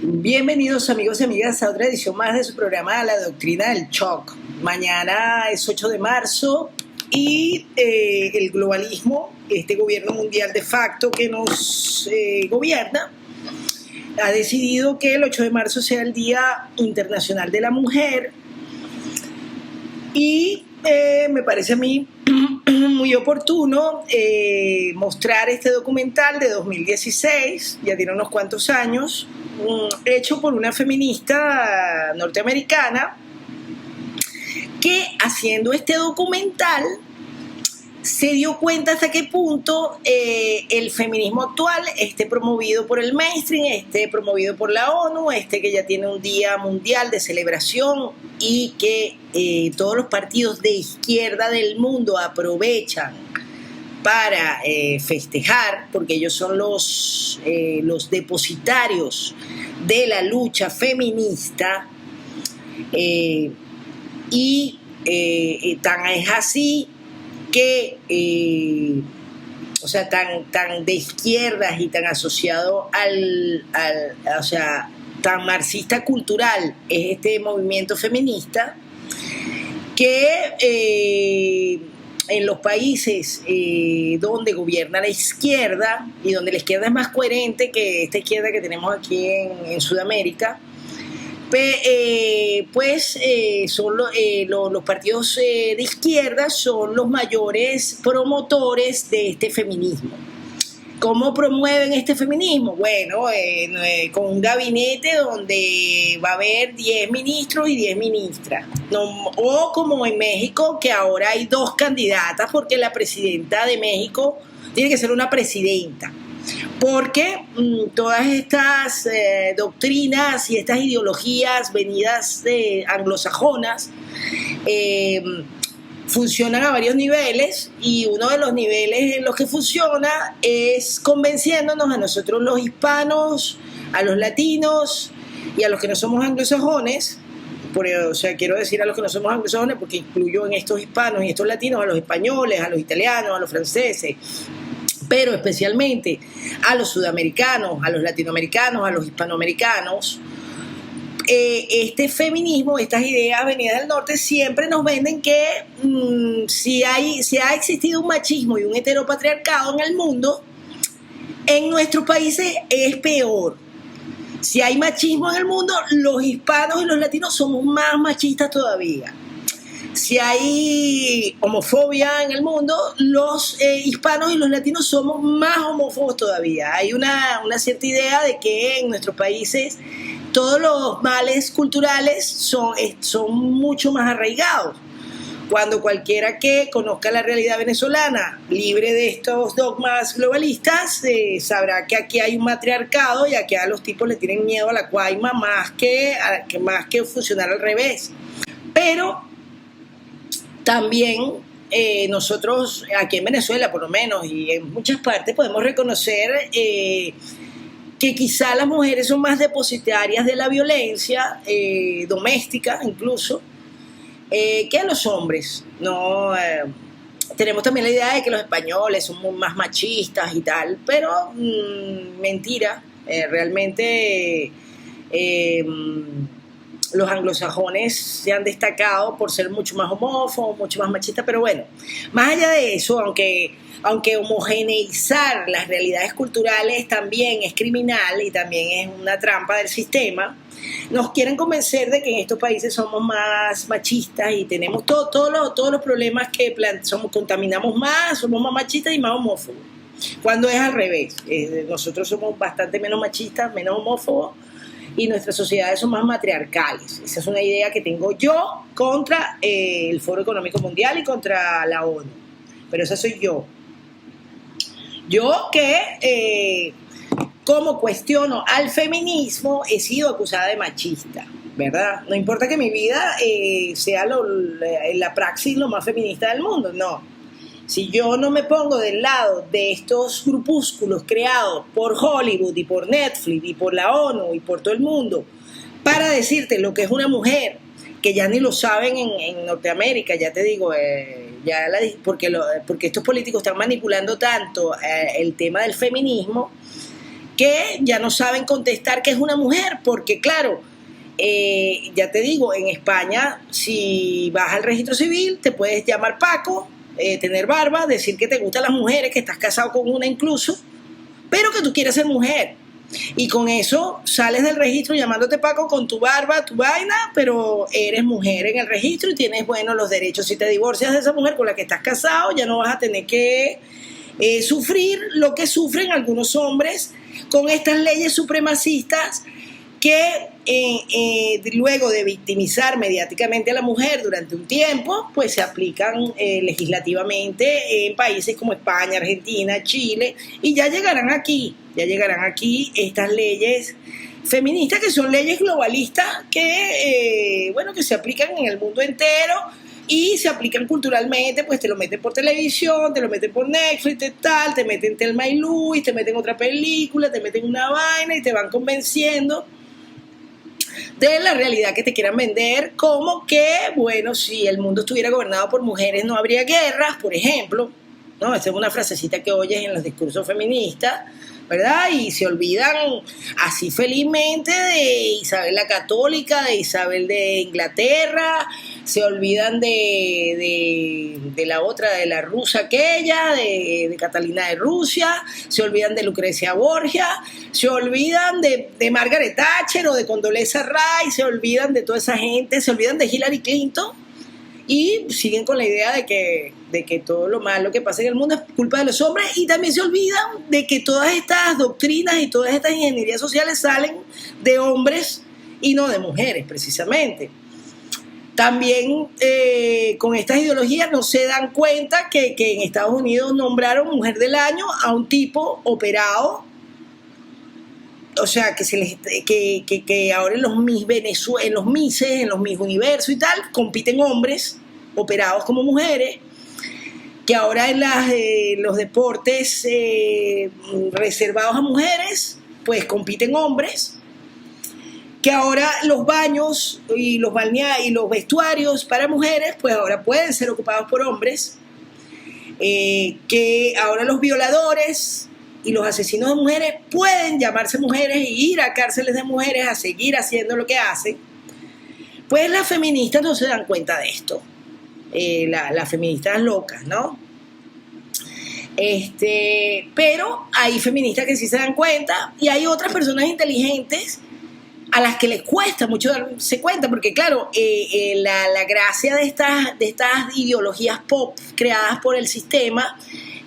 Bienvenidos amigos y amigas a otra edición más de su programa La Doctrina del Shock. Mañana es 8 de marzo y el globalismo, este gobierno mundial de facto que nos gobierna, ha decidido que el 8 de marzo sea el Día Internacional de la Mujer y me parece a mí muy oportuno mostrar este documental de 2016, ya tiene unos cuantos años, hecho por una feminista norteamericana que haciendo este documental se dio cuenta hasta qué punto el feminismo actual esté promovido por el mainstream, esté promovido por la ONU, que ya tiene un día mundial de celebración y que todos los partidos de izquierda del mundo aprovechan para festejar, porque ellos son los depositarios de la lucha feminista tan es así que, tan de izquierdas y tan asociado tan marxista cultural es este movimiento feminista, que en los países donde gobierna la izquierda y donde la izquierda es más coherente que esta izquierda que tenemos aquí en Sudamérica, son los partidos de izquierda son los mayores promotores de este feminismo. ¿Cómo promueven este feminismo? Bueno, con un gabinete donde va a haber 10 ministros y 10 ministras. O como en México, que ahora hay 2 candidatas porque la presidenta de México tiene que ser una presidenta. Porque todas estas doctrinas y estas ideologías venidas de anglosajonas funcionan a varios niveles, y uno de los niveles en los que funciona es convenciéndonos a nosotros los hispanos, a los latinos y a los que no somos anglosajones. Quiero decir a los que no somos anglosajones porque incluyo en estos hispanos y estos latinos a los españoles, a los italianos, a los franceses, pero especialmente a los sudamericanos, a los latinoamericanos, a los hispanoamericanos. Este feminismo, estas ideas venidas del norte siempre nos venden que si ha existido un machismo y un heteropatriarcado en el mundo, en nuestros países es peor. Si hay machismo en el mundo, los hispanos y los latinos somos más machistas todavía. Si hay homofobia en el mundo, los hispanos y los latinos somos más homófobos todavía. Hay una cierta idea de que en nuestros países todos los males culturales son mucho más arraigados. Cuando cualquiera que conozca la realidad venezolana, libre de estos dogmas globalistas, sabrá que aquí hay un matriarcado y aquí a los tipos le tienen miedo a la cuaima más que funcionar al revés. Pero también nosotros aquí en Venezuela, por lo menos, y en muchas partes, podemos reconocer que quizá las mujeres son más depositarias de la violencia doméstica incluso que los hombres. Tenemos también la idea de que los españoles son más machistas y tal, pero mentira. Realmente los anglosajones se han destacado por ser mucho más homófobos, mucho más machistas, pero bueno, más allá de eso, aunque homogeneizar las realidades culturales también es criminal y también es una trampa del sistema, nos quieren convencer de que en estos países somos más machistas y tenemos todos los problemas que contaminamos más, somos más machistas y más homófobos, cuando es al revés. Nosotros somos bastante menos machistas, menos homófobos, y nuestras sociedades son más matriarcales. Esa es una idea que tengo yo contra el Foro Económico Mundial y contra la ONU. Pero esa soy yo. Yo que, como cuestiono al feminismo, he sido acusada de machista, ¿verdad? No importa que mi vida sea en la praxis lo más feminista del mundo, no. Si yo no me pongo del lado de estos grupúsculos creados por Hollywood y por Netflix y por la ONU y por todo el mundo para decirte lo que es una mujer, que ya ni lo saben en Norteamérica, ya te digo, porque estos políticos están manipulando tanto el tema del feminismo que ya no saben contestar que es una mujer, porque claro, ya te digo, en España, si vas al registro civil, te puedes llamar Paco, tener barba, decir que te gustan las mujeres, que estás casado con una incluso, pero que tú quieres ser mujer. Y con eso sales del registro llamándote Paco con tu barba, tu vaina, pero eres mujer en el registro y tienes, bueno, los derechos. Si te divorcias de esa mujer con la que estás casado, ya no vas a tener que sufrir lo que sufren algunos hombres con estas leyes supremacistas que luego de victimizar mediáticamente a la mujer durante un tiempo, pues se aplican legislativamente en países como España, Argentina, Chile, y ya llegarán aquí estas leyes feministas, que son leyes globalistas que, bueno, que se aplican en el mundo entero y se aplican culturalmente, pues te lo meten por televisión, te lo meten por Netflix, te meten Thelma y Luis, te meten otra película, te meten una vaina y te van convenciendo de la realidad que te quieran vender, como que, bueno, si el mundo estuviera gobernado por mujeres no habría guerras, por ejemplo, ¿no? Esa es una frasecita que oyes en los discursos feministas, ¿verdad? Y se olvidan así felizmente de Isabel la Católica, de Isabel de Inglaterra, se olvidan de la otra, de la rusa aquella, de Catalina de Rusia, se olvidan de Lucrecia Borgia, se olvidan de Margaret Thatcher o de Condoleezza Rice, se olvidan de toda esa gente, se olvidan de Hillary Clinton y siguen con la idea de que todo lo malo que pasa en el mundo es culpa de los hombres, y también se olvidan de que todas estas doctrinas y todas estas ingenierías sociales salen de hombres y no de mujeres, precisamente. También con estas ideologías no se dan cuenta que en Estados Unidos nombraron Mujer del Año a un tipo operado, o sea, que ahora en los Miss Venezuela, en los Misses, en los Miss Universo y tal, compiten hombres operados como mujeres, que ahora en los deportes reservados a mujeres, pues compiten hombres, que ahora los baños y los vestuarios para mujeres, pues ahora pueden ser ocupados por hombres, que ahora los violadores y los asesinos de mujeres pueden llamarse mujeres e ir a cárceles de mujeres a seguir haciendo lo que hacen. Pues las feministas no se dan cuenta de esto, las feministas locas, ¿no? Pero hay feministas que sí se dan cuenta, y hay otras personas inteligentes a las que les cuesta mucho darse cuenta, porque claro, la gracia de estas ideologías pop creadas por el sistema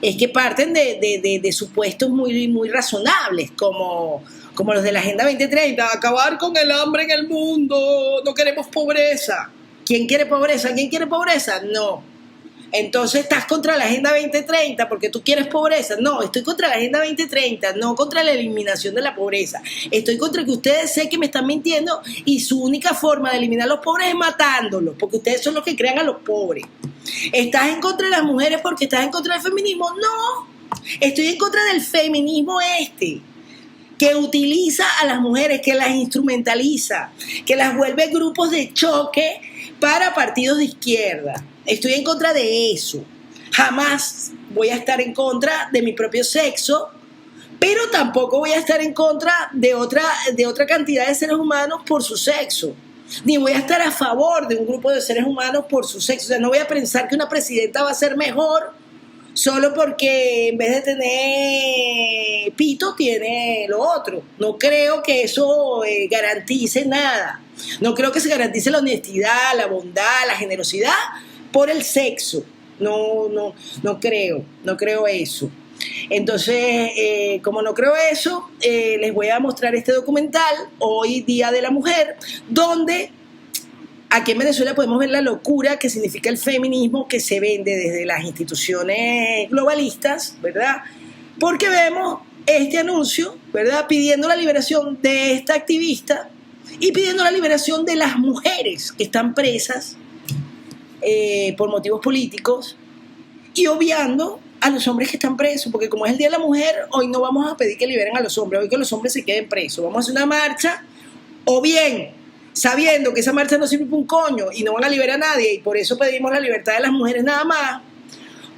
es que parten de supuestos muy, muy razonables, como los de la Agenda 2030, acabar con el hambre en el mundo, no queremos pobreza. ¿Quién quiere pobreza? ¿Quién quiere pobreza? No. Entonces estás contra la Agenda 2030 porque tú quieres pobreza. No, estoy contra la Agenda 2030, no contra la eliminación de la pobreza. Estoy contra que ustedes sé que me están mintiendo y su única forma de eliminar a los pobres es matándolos, porque ustedes son los que crean a los pobres. ¿Estás en contra de las mujeres porque estás en contra del feminismo? No, estoy en contra del feminismo que utiliza a las mujeres, que las instrumentaliza, que las vuelve grupos de choque para partidos de izquierda. Estoy en contra de eso. Jamás voy a estar en contra de mi propio sexo, pero tampoco voy a estar en contra de otra cantidad de seres humanos por su sexo. Ni voy a estar a favor de un grupo de seres humanos por su sexo. O sea, no voy a pensar que una presidenta va a ser mejor solo porque en vez de tener pito tiene lo otro. No creo que eso garantice nada. No creo que se garantice la honestidad, la bondad, la generosidad por el sexo. No creo eso. Entonces, como no creo eso, les voy a mostrar este documental, hoy Día de la Mujer, donde aquí en Venezuela podemos ver la locura que significa el feminismo que se vende desde las instituciones globalistas, ¿verdad? Porque vemos este anuncio, ¿verdad?, pidiendo la liberación de esta activista y pidiendo la liberación de las mujeres que están presas por motivos políticos, y obviando a los hombres que están presos, porque como es el Día de la Mujer, hoy no vamos a pedir que liberen a los hombres, hoy que los hombres se queden presos. Vamos a hacer una marcha, o bien sabiendo que esa marcha no sirve para un coño y no van a liberar a nadie, y por eso pedimos la libertad de las mujeres nada más,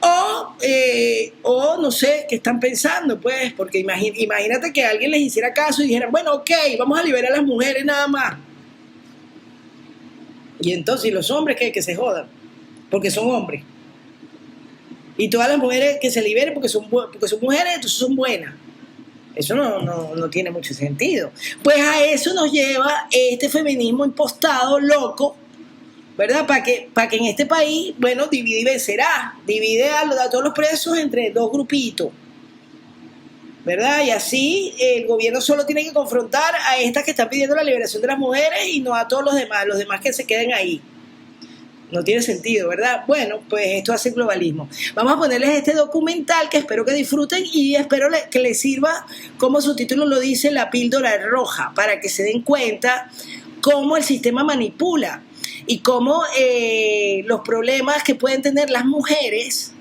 O no sé qué están pensando, pues, porque imagínate que alguien les hiciera caso y dijera, bueno, ok, vamos a liberar a las mujeres nada más. Y entonces, ¿y los hombres qué? Que se jodan, porque son hombres. Y todas las mujeres que se liberen porque son mujeres, entonces son buenas. Eso no tiene mucho sentido. Pues a eso nos lleva este feminismo impostado, loco, ¿verdad? Para que en este país, bueno, divide y vencerá. Divide a todos los presos entre dos grupitos, ¿verdad? Y así el gobierno solo tiene que confrontar a estas que están pidiendo la liberación de las mujeres y no a todos los demás que se queden ahí. No tiene sentido, ¿verdad? Bueno, pues esto hace el globalismo. Vamos a ponerles este documental que espero que disfruten y espero que les sirva, como su título lo dice, la píldora roja, para que se den cuenta cómo el sistema manipula y cómo los problemas que pueden tener las mujeres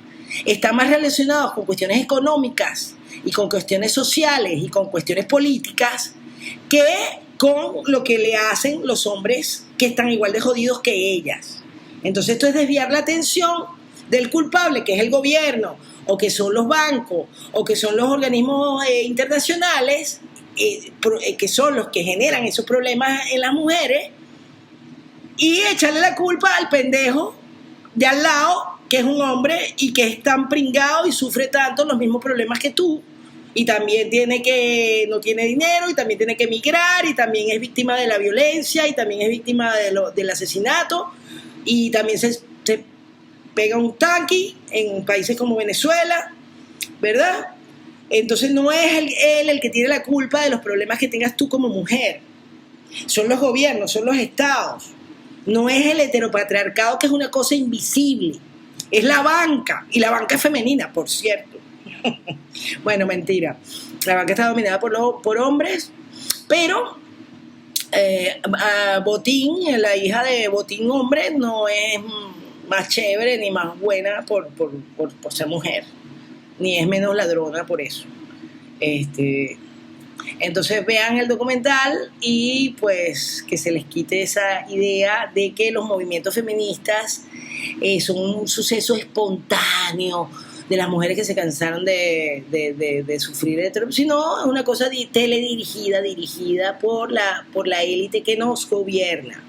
están más relacionados con cuestiones económicas y con cuestiones sociales y con cuestiones políticas que con lo que le hacen los hombres que están igual de jodidos que ellas. Entonces esto es desviar la atención del culpable, que es el gobierno, o que son los bancos, o que son los organismos internacionales, que son los que generan esos problemas en las mujeres, y echarle la culpa al pendejo de al lado, que es un hombre y que es tan pringado y sufre tanto los mismos problemas que tú, y también no tiene dinero, y también tiene que emigrar, y también es víctima de la violencia, y también es víctima del asesinato, y también se pega un tanqui en países como Venezuela, ¿verdad? Entonces no es él el que tiene la culpa de los problemas que tengas tú como mujer. Son los gobiernos, son los estados. No es el heteropatriarcado, que es una cosa invisible. Es la banca, y la banca es femenina, por cierto. Bueno, mentira. La banca está dominada por hombres, pero Botín, la hija de Botín hombre, no es más chévere ni más buena por ser mujer, ni es menos ladrona por eso. Entonces vean el documental y pues que se les quite esa idea de que los movimientos feministas son un suceso espontáneo de las mujeres que se cansaron de sufrir, sino es una cosa dirigida por la élite que nos gobierna.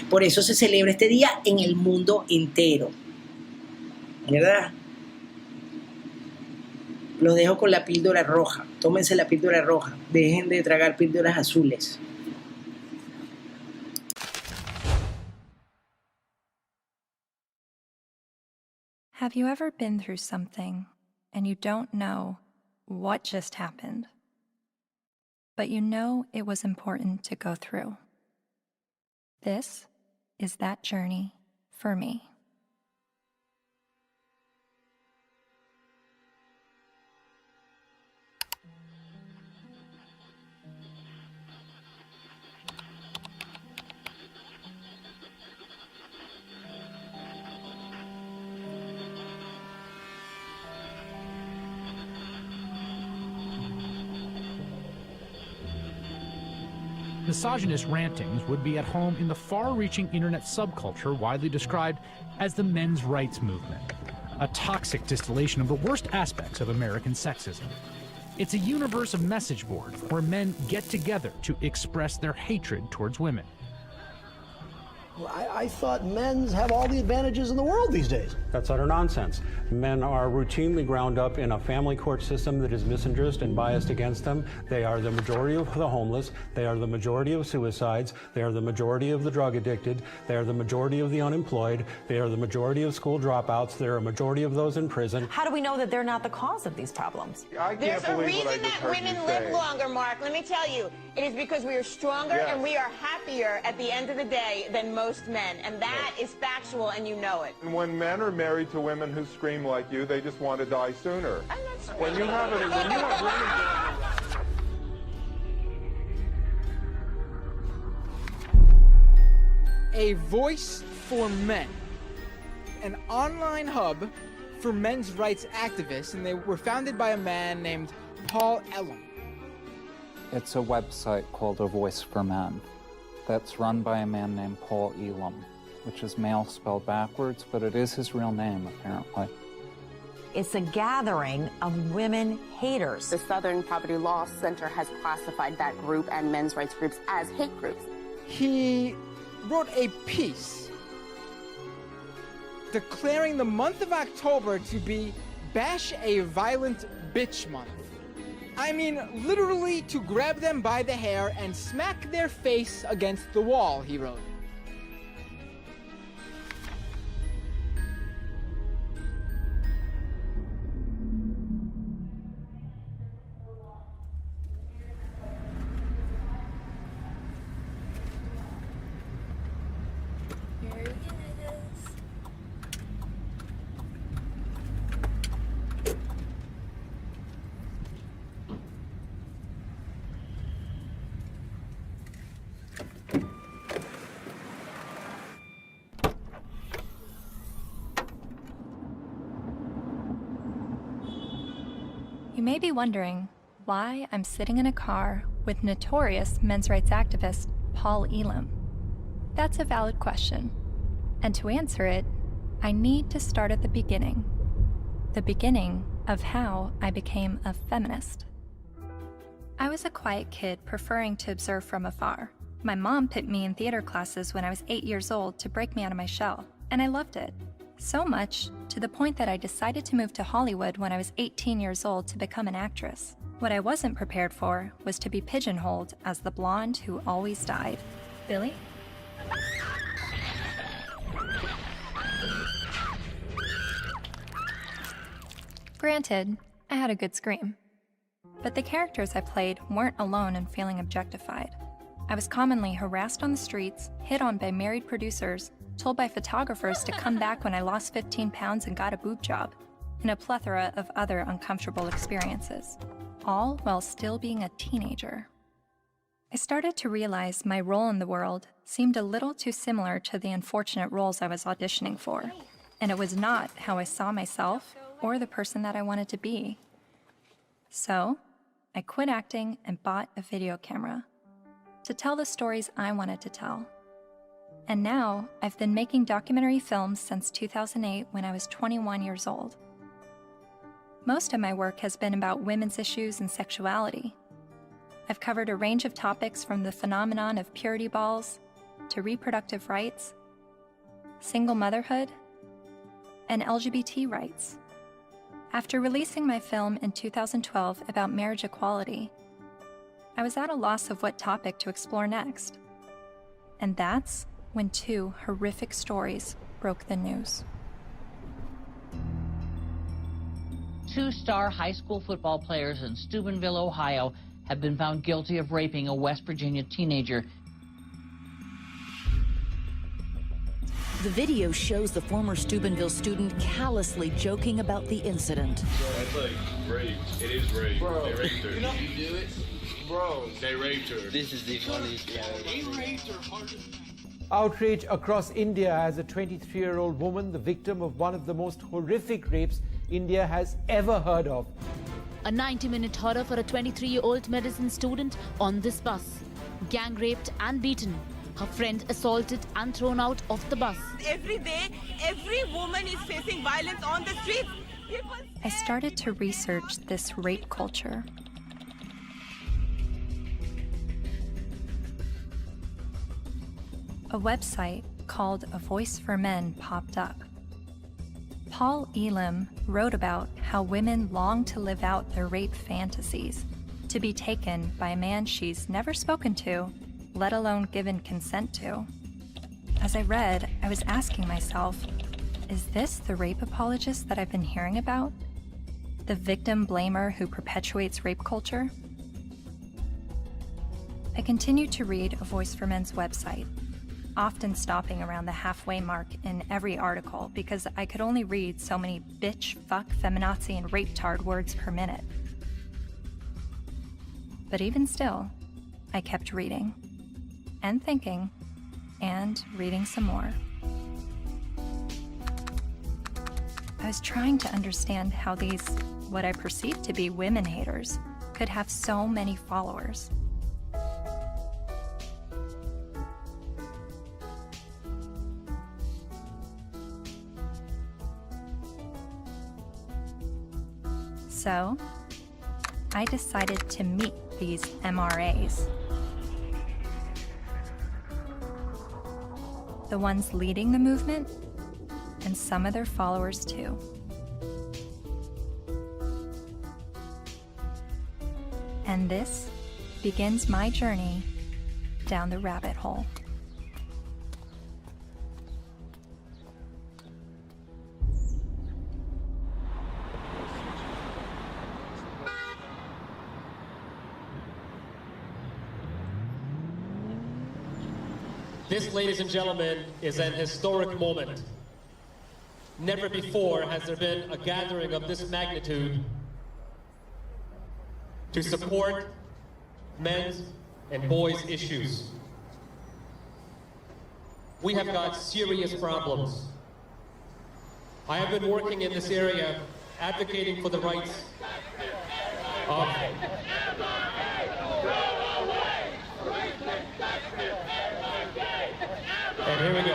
Por eso se celebra este día en el mundo entero, ¿verdad? Los dejo con la píldora roja. Tómense la píldora roja. Dejen de tragar píldoras azules. Have you ever been through something and you don't know what just happened, but you know it was important to go through? This is that journey for me. Misogynist rantings would be at home in the far-reaching internet subculture widely described as the men's rights movement, a toxic distillation of the worst aspects of American sexism. It's a universe of message board where men get together to express their hatred towards women. I thought men's have all the advantages in the world these days. That's utter nonsense. Men are routinely ground up in a family court system that is misandrist and biased against them. They are the majority of the homeless. They are the majority of suicides. They are the majority of the drug addicted. They are the majority of the unemployed. They are the majority of school dropouts. They are a majority of those in prison. How do we know that they're not the cause of these problems? There's a reason that women live longer, Mark. Let me tell you. It is because we are stronger and we are happier at the end of the day than most men. And that is factual, and you know it. And when men are married to women who scream like you, they just want to die sooner. When you have women... A voice for men. An online hub for men's rights activists, and they were founded by a man named Paul Elam. It's a website called A Voice for Men that's run by a man named Paul Elam, which is male spelled backwards, but it is his real name, apparently. It's a gathering of women haters. The Southern Poverty Law Center has classified that group and men's rights groups as hate groups. He wrote a piece declaring the month of October to be Bash a Violent Bitch Month. I mean, literally to grab them by the hair and smack their face against the wall, he wrote. You may be wondering why I'm sitting in a car with notorious men's rights activist Paul Elam. That's a valid question. And to answer it, I need to start at the beginning of how I became a feminist. I was a quiet kid preferring to observe from afar. My mom put me in theater classes when I was 8 years old to break me out of my shell, and I loved it. So much, to the point that I decided to move to Hollywood when I was 18 years old to become an actress. What I wasn't prepared for was to be pigeonholed as the blonde who always died. Billy? Granted, I had a good scream. But the characters I played weren't alone in feeling objectified. I was commonly harassed on the streets, hit on by married producers, told by photographers to come back when I lost 15 pounds and got a boob job, and a plethora of other uncomfortable experiences, all while still being a teenager. I started to realize my role in the world seemed a little too similar to the unfortunate roles I was auditioning for, and it was not how I saw myself or the person that I wanted to be. So, I quit acting and bought a video camera to tell the stories I wanted to tell. And now, I've been making documentary films since 2008 when I was 21 years old. Most of my work has been about women's issues and sexuality. I've covered a range of topics from the phenomenon of purity balls to reproductive rights, single motherhood, and LGBT rights. After releasing my film in 2012 about marriage equality, I was at a loss of what topic to explore next. And that's when two horrific stories broke the news. Two-star high school football players in Steubenville, Ohio, have been found guilty of raping a West Virginia teenager. The video shows the former Steubenville student callously joking about the incident. That's like rape. It is rape. Bro, they raped her. You know you do it? Bro. They raped her. This is the funniest thing I've ever seen. Outrage across India as a 23-year-old woman, the victim of one of the most horrific rapes India has ever heard of. A 90-minute horror for a 23-year-old medicine student on this bus. Gang raped and beaten. Her friend assaulted and thrown out of the bus. Every day, every woman is facing violence on the street. I started to research this rape culture. A website called A Voice for Men popped up. Paul Elam wrote about how women long to live out their rape fantasies, to be taken by a man she's never spoken to, let alone given consent to. As I read, I was asking myself, is this the rape apologist that I've been hearing about? The victim blamer who perpetuates rape culture? I continued to read A Voice for Men's website, often stopping around the halfway mark in every article because I could only read so many bitch, fuck, feminazi, and rape-tard words per minute. But even still, I kept reading, and thinking, and reading some more. I was trying to understand how these, what I perceived to be women haters, could have so many followers. So, I decided to meet these MRAs. The ones leading the movement, and some of their followers too. And this begins my journey down the rabbit hole. This, ladies and gentlemen, is an historic moment. Never before has there been a gathering of this magnitude to support men's and boys' issues. We have got serious problems. I have been working in this area advocating for the rights of and here we go.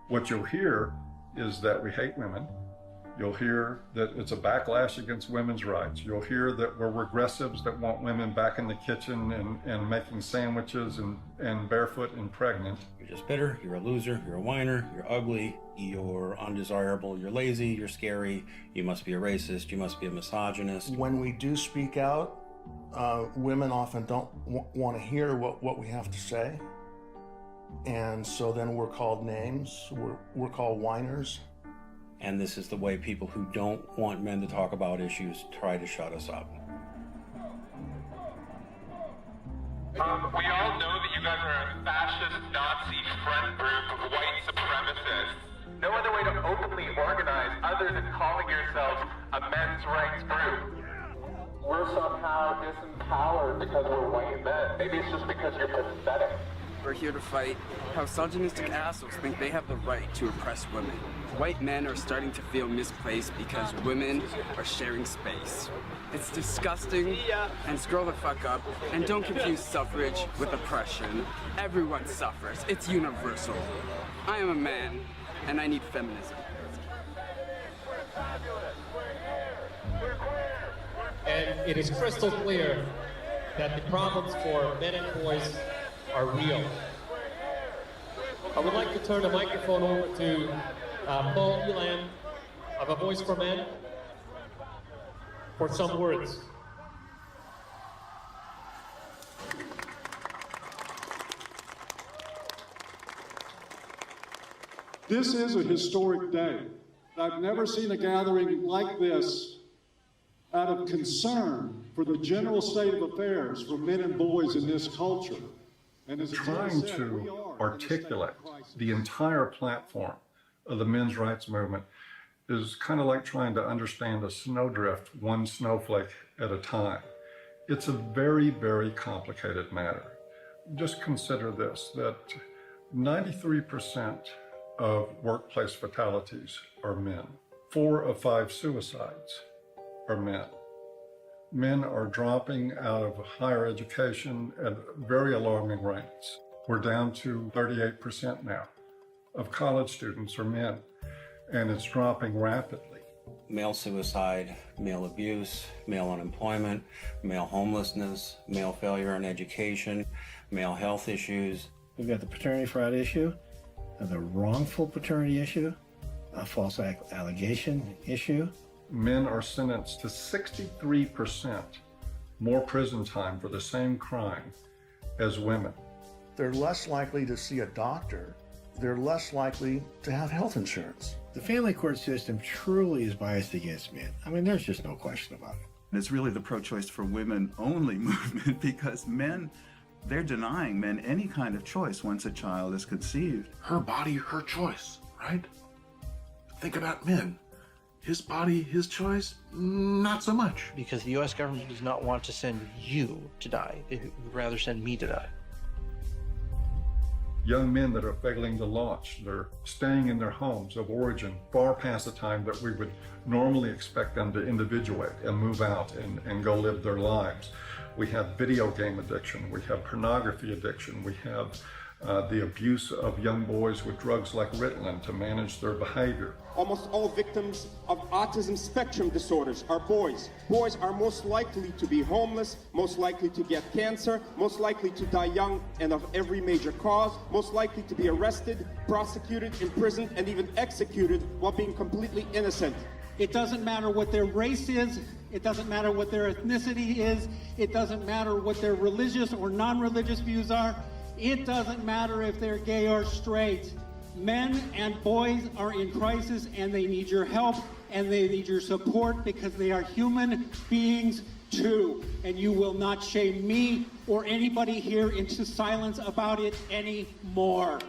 What you'll hear is that we hate women. You'll hear that it's a backlash against women's rights. You'll hear that we're regressives that want women back in the kitchen and making sandwiches and barefoot and pregnant. You're just bitter, you're a loser, you're a whiner, you're ugly, you're undesirable, you're lazy, you're scary, you must be a racist, you must be a misogynist. When we do speak out, women often don't want to hear what we have to say. And so then we're called names, we're called whiners. And this is the way people who don't want men to talk about issues try to shut us up. We all know that you guys are a fascist, Nazi friend group of white supremacists. No other way to openly organize other than calling yourselves a men's rights group. We're somehow disempowered because we're white men. Maybe it's just because you're pathetic. We're here to fight how misogynistic assholes think they have the right to oppress women. White men are starting to feel misplaced because women are sharing space. It's disgusting, and scroll the fuck up, and don't confuse suffrage with oppression. Everyone suffers, it's universal. I am a man, and I need feminism. And it is crystal clear that the problems for men and boys are real. I would like to turn the microphone over to Paul Elam of A Voice for Men for some words. This is a historic day. I've never seen a gathering like this out of concern for the general state of affairs for men and boys in this culture. And as trying to articulate the entire platform of the men's rights movement is kind of like trying to understand a snowdrift one snowflake at a time. It's a very, very complicated matter. Just consider this, that 93% of workplace fatalities are men. 4 of 5 suicides are men. Men are dropping out of higher education at very alarming rates. We're down to 38% now of college students are men, and it's dropping rapidly. Male suicide, male abuse, male unemployment, male homelessness, male failure in education, male health issues. We've got the paternity fraud issue, the wrongful paternity issue, a false allegation issue. Men are sentenced to 63% more prison time for the same crime as women. They're less likely to see a doctor. They're less likely to have health insurance. The family court system truly is biased against men. I mean, there's just no question about it. It's really the pro-choice for women only movement because men, they're denying men any kind of choice once a child is conceived. Her body, her choice, right? Think about men. His body, his choice, not so much. Because the U.S. government does not want to send you to die. It would rather send me to die. Young men that are failing to launch, they're staying in their homes of origin far past the time that we would normally expect them to individuate and move out and go live their lives. We have video game addiction, we have pornography addiction, we have the abuse of young boys with drugs like Ritalin to manage their behavior. Almost all victims of autism spectrum disorders are boys. Boys are most likely to be homeless, most likely to get cancer, most likely to die young and of every major cause, most likely to be arrested, prosecuted, imprisoned, and even executed while being completely innocent. It doesn't matter what their race is. It doesn't matter what their ethnicity is. It doesn't matter what their religious or non-religious views are. It doesn't matter if they're gay or straight. Men and boys are in crisis, and they need your help and they need your support because they are human beings too. And you will not shame me or anybody here into silence about it anymore.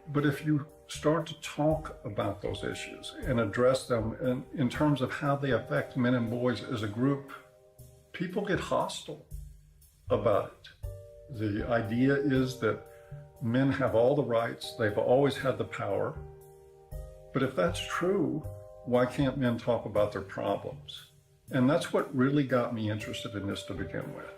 But if you start to talk about those issues and address them in terms of how they affect men and boys as a group, people get hostile about it. The idea is that men have all the rights, they've always had the power. But if that's true, why can't men talk about their problems? And that's what really got me interested in this to begin with.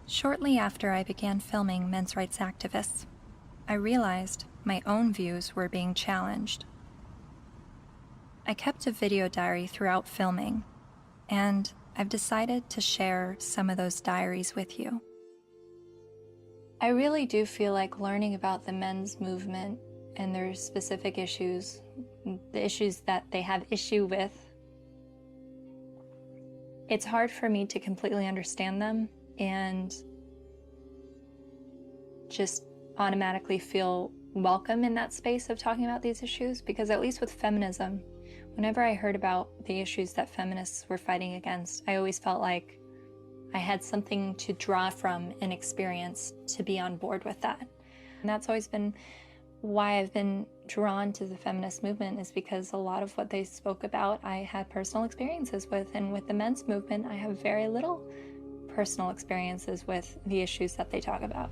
Shortly after I began filming men's rights activists, I realized my own views were being challenged. I kept a video diary throughout filming, and I've decided to share some of those diaries with you. I really do feel like learning about the men's movement and their specific issues, the issues that they have issue with, it's hard for me to completely understand them and just automatically feel welcome in that space of talking about these issues, because at least with feminism, whenever I heard about the issues that feminists were fighting against, I always felt like I had something to draw from and experience to be on board with that. And that's always been why I've been drawn to the feminist movement, is because a lot of what they spoke about I had personal experiences with, and with the men's movement I have very little personal experiences with the issues that they talk about.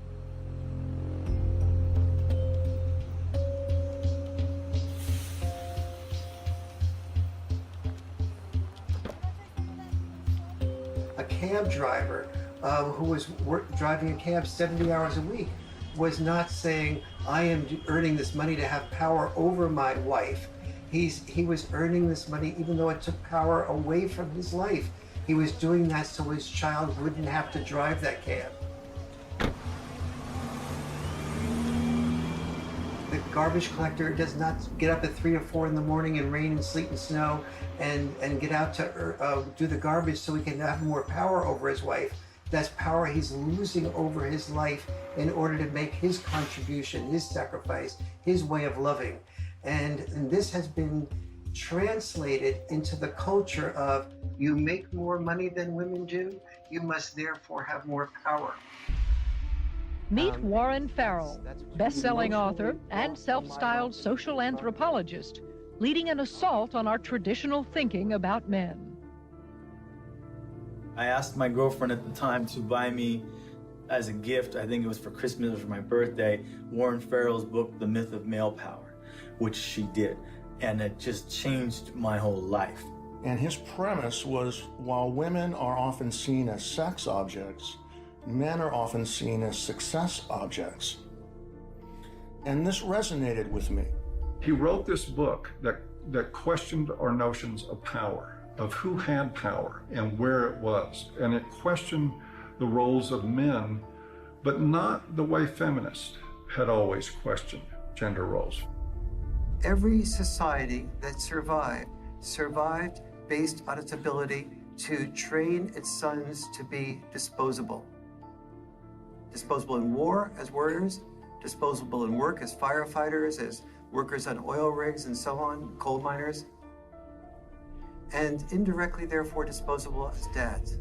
A cab driver who was driving a cab 70 hours a week was not saying, I am earning this money to have power over my wife. He was earning this money even though it took power away from his life. He was doing that so his child wouldn't have to drive that cab. The garbage collector does not get up at 3 or 4 in the morning in rain and sleet and snow and get out to do the garbage so he can have more power over his wife. That's power he's losing over his life in order to make his contribution, his sacrifice, his way of loving. And this has been translated into the culture of, you make more money than women do, you must therefore have more power. Meet Warren Farrell, best-selling author and self-styled social anthropologist, leading an assault on our traditional thinking about men. I asked my girlfriend at the time to buy me as a gift, I think it was for Christmas or for my birthday, Warren Farrell's book, The Myth of Male Power, which she did. And it just changed my whole life. And his premise was, while women are often seen as sex objects, men are often seen as success objects. And this resonated with me. He wrote this book that questioned our notions of power, of who had power and where it was. And it questioned the roles of men, but not the way feminists had always questioned gender roles. Every society that survived based on its ability to train its sons to be disposable. Disposable in war as warriors, disposable in work as firefighters, as workers on oil rigs and so on, coal miners, and indirectly, therefore, disposable as dads.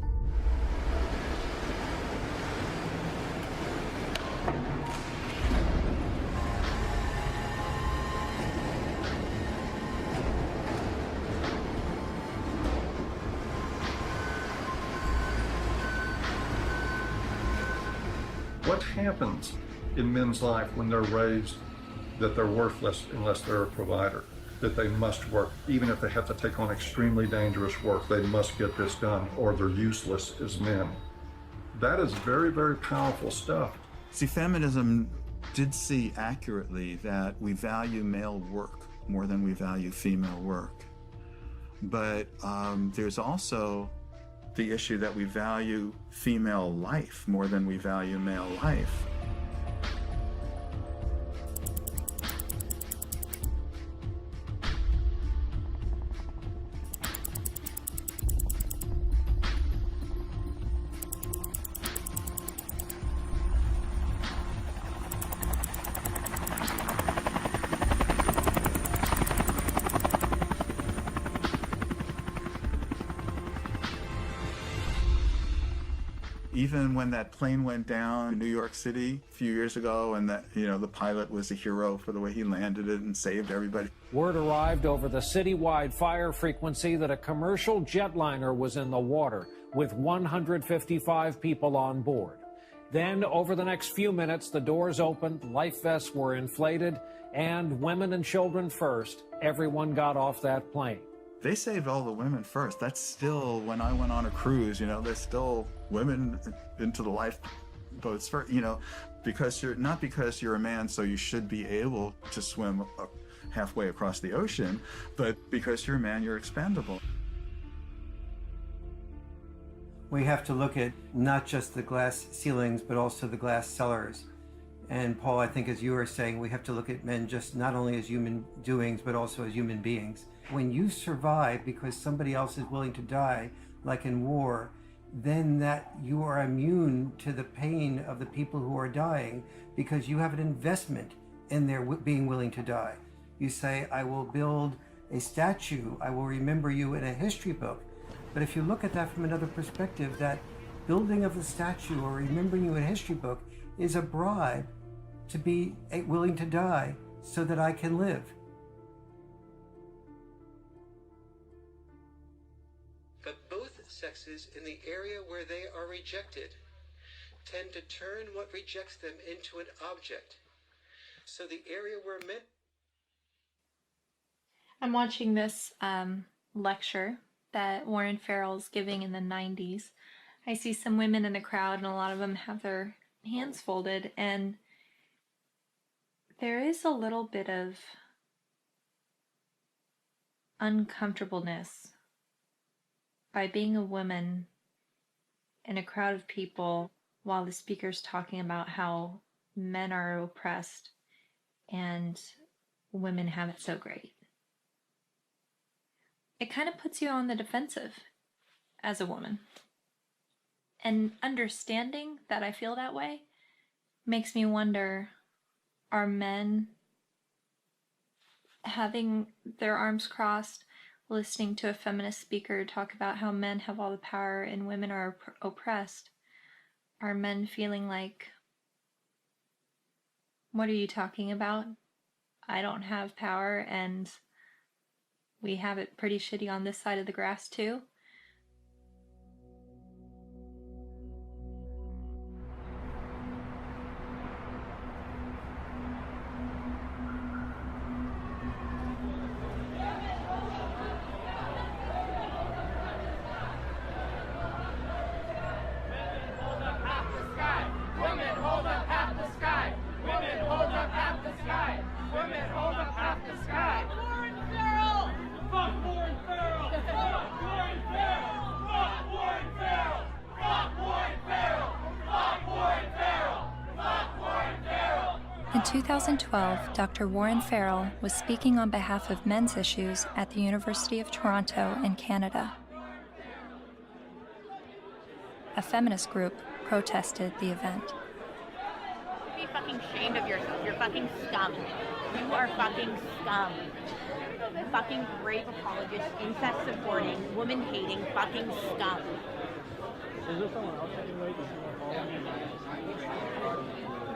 What happens in men's life when they're raised that they're worthless unless they're a provider? that they must work. Even if they have to take on extremely dangerous work, they must get this done or they're useless as men. That is very, very powerful stuff. See, feminism did see accurately that we value male work more than we value female work. But there's also the issue that we value female life more than we value male life. Even when that plane went down in New York City a few years ago, and that, you know, the pilot was a hero for the way he landed it and saved everybody. Word arrived over the citywide fire frequency that a commercial jetliner was in the water with 155 people on board. Then, over the next few minutes, the doors opened, life vests were inflated, and women and children first, everyone got off that plane. They saved all the women first. That's still, when I went on a cruise, you know, there's still women into the lifeboats first, you know, because not because you're a man, so you should be able to swim halfway across the ocean, but because you're a man, you're expendable. We have to look at not just the glass ceilings, but also the glass cellars. And Paul, I think as you were saying, we have to look at men just not only as human doings, but also as human beings. When you survive because somebody else is willing to die, like in war, then that you are immune to the pain of the people who are dying because you have an investment in their being willing to die. You say, I will build a statue, I will remember you in a history book. But if you look at that from another perspective, that building of the statue or remembering you in a history book is a bribe to be willing to die so that I can live. But both sexes, in the area where they are rejected, tend to turn what rejects them into an object. So the area where men... I'm watching this lecture that Warren Farrell's giving in the 90s. I see some women in the crowd, and a lot of them have their hands folded, and there is a little bit of uncomfortableness by being a woman in a crowd of people while the speaker's talking about how men are oppressed and women have it so great. It kind of puts you on the defensive as a woman. And understanding that I feel that way makes me wonder, are men having their arms crossed, listening to a feminist speaker talk about how men have all the power and women are oppressed? Are men feeling like, what are you talking about? I don't have power and we have it pretty shitty on this side of the grass too? In 2012, Dr. Warren Farrell was speaking on behalf of men's issues at the University of Toronto in Canada. A feminist group protested the event. Be fucking ashamed of yourself. You're fucking scum. You are fucking scum. Fucking rape apologist, incest supporting, woman hating, fucking scum. Is there someone else that you wait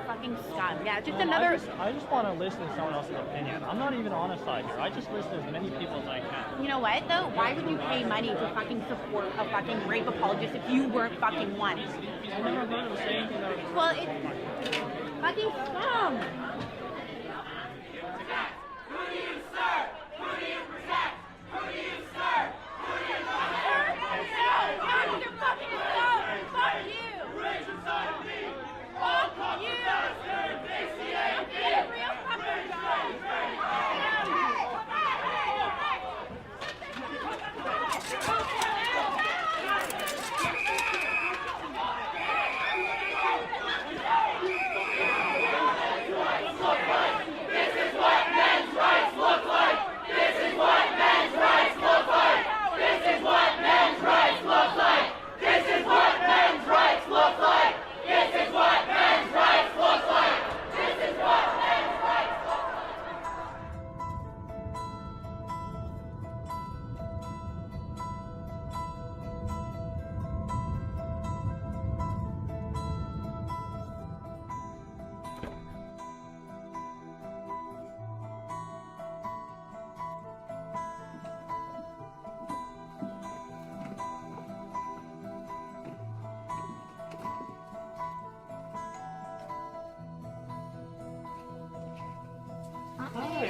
Fucking scum. Yeah, just another. I just want to listen to someone else's opinion. I'm not even on a side here. I just listen to as many people as I can. You know what though? Why would you pay money to fucking support a fucking rape apologist if you weren't fucking one? I've never heard of the same thing. Well, it's fucking scum. Who do you serve? Who do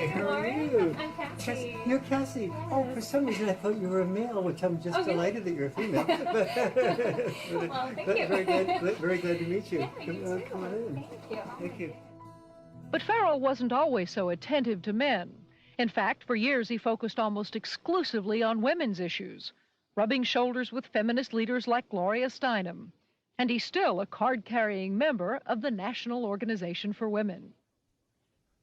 how are Lauren. you? I'm Cassie. You're Cassie. Oh, for some reason I thought you were a male, which I'm just delighted that you're a female. Well, thank you. Very glad to meet you. Yeah, you too. Come on in. Thank you. Thank you. But Farrell wasn't always so attentive to men. In fact, for years he focused almost exclusively on women's issues, rubbing shoulders with feminist leaders like Gloria Steinem. And he's still a card-carrying member of the National Organization for Women.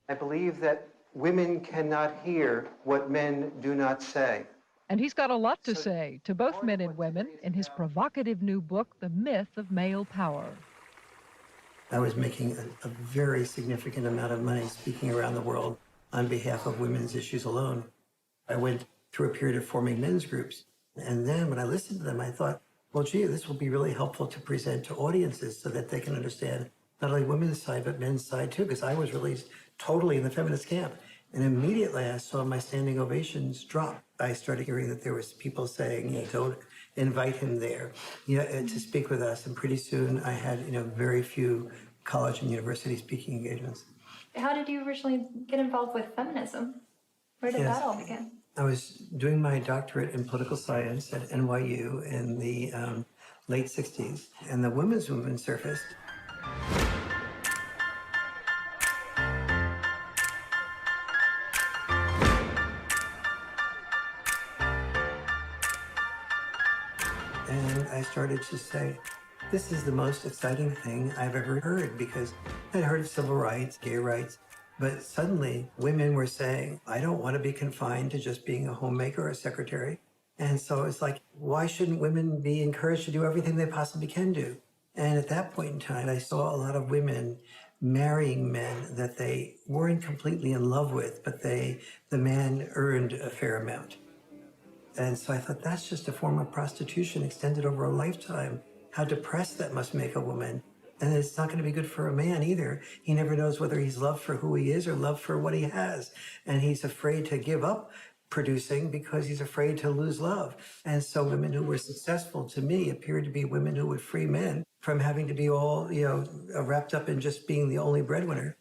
I believe that women cannot hear what men do not say. And he's got a lot to say to both men and women in his provocative new book, The Myth of Male Power. I was making a very significant amount of money speaking around the world on behalf of women's issues alone. I went through a period of forming men's groups. And then when I listened to them, I thought, well, gee, this will be really helpful to present to audiences so that they can understand not only women's side, but men's side too, because I was really totally in the feminist camp. And immediately I saw my standing ovations drop. I started hearing that there was people saying, don't invite him there, to speak with us. And pretty soon I had, very few college and university speaking engagements. How did you originally get involved with feminism? Where did that all begin? I was doing my doctorate in political science at NYU in the late 60s, and the women's movement surfaced. And I started to say, this is the most exciting thing I've ever heard, because I'd heard of civil rights, gay rights, but suddenly women were saying, I don't want to be confined to just being a homemaker or a secretary. And so it's like, why shouldn't women be encouraged to do everything they possibly can do? And at that point in time, I saw a lot of women marrying men that they weren't completely in love with, but the man earned a fair amount. And so I thought, that's just a form of prostitution extended over a lifetime. How depressed that must make a woman. And it's not going to be good for a man either. He never knows whether he's loved for who he is or loved for what he has. And he's afraid to give up producing because he's afraid to lose love. And so women who were successful to me appeared to be women who would free men from having to be all, wrapped up in just being the only breadwinner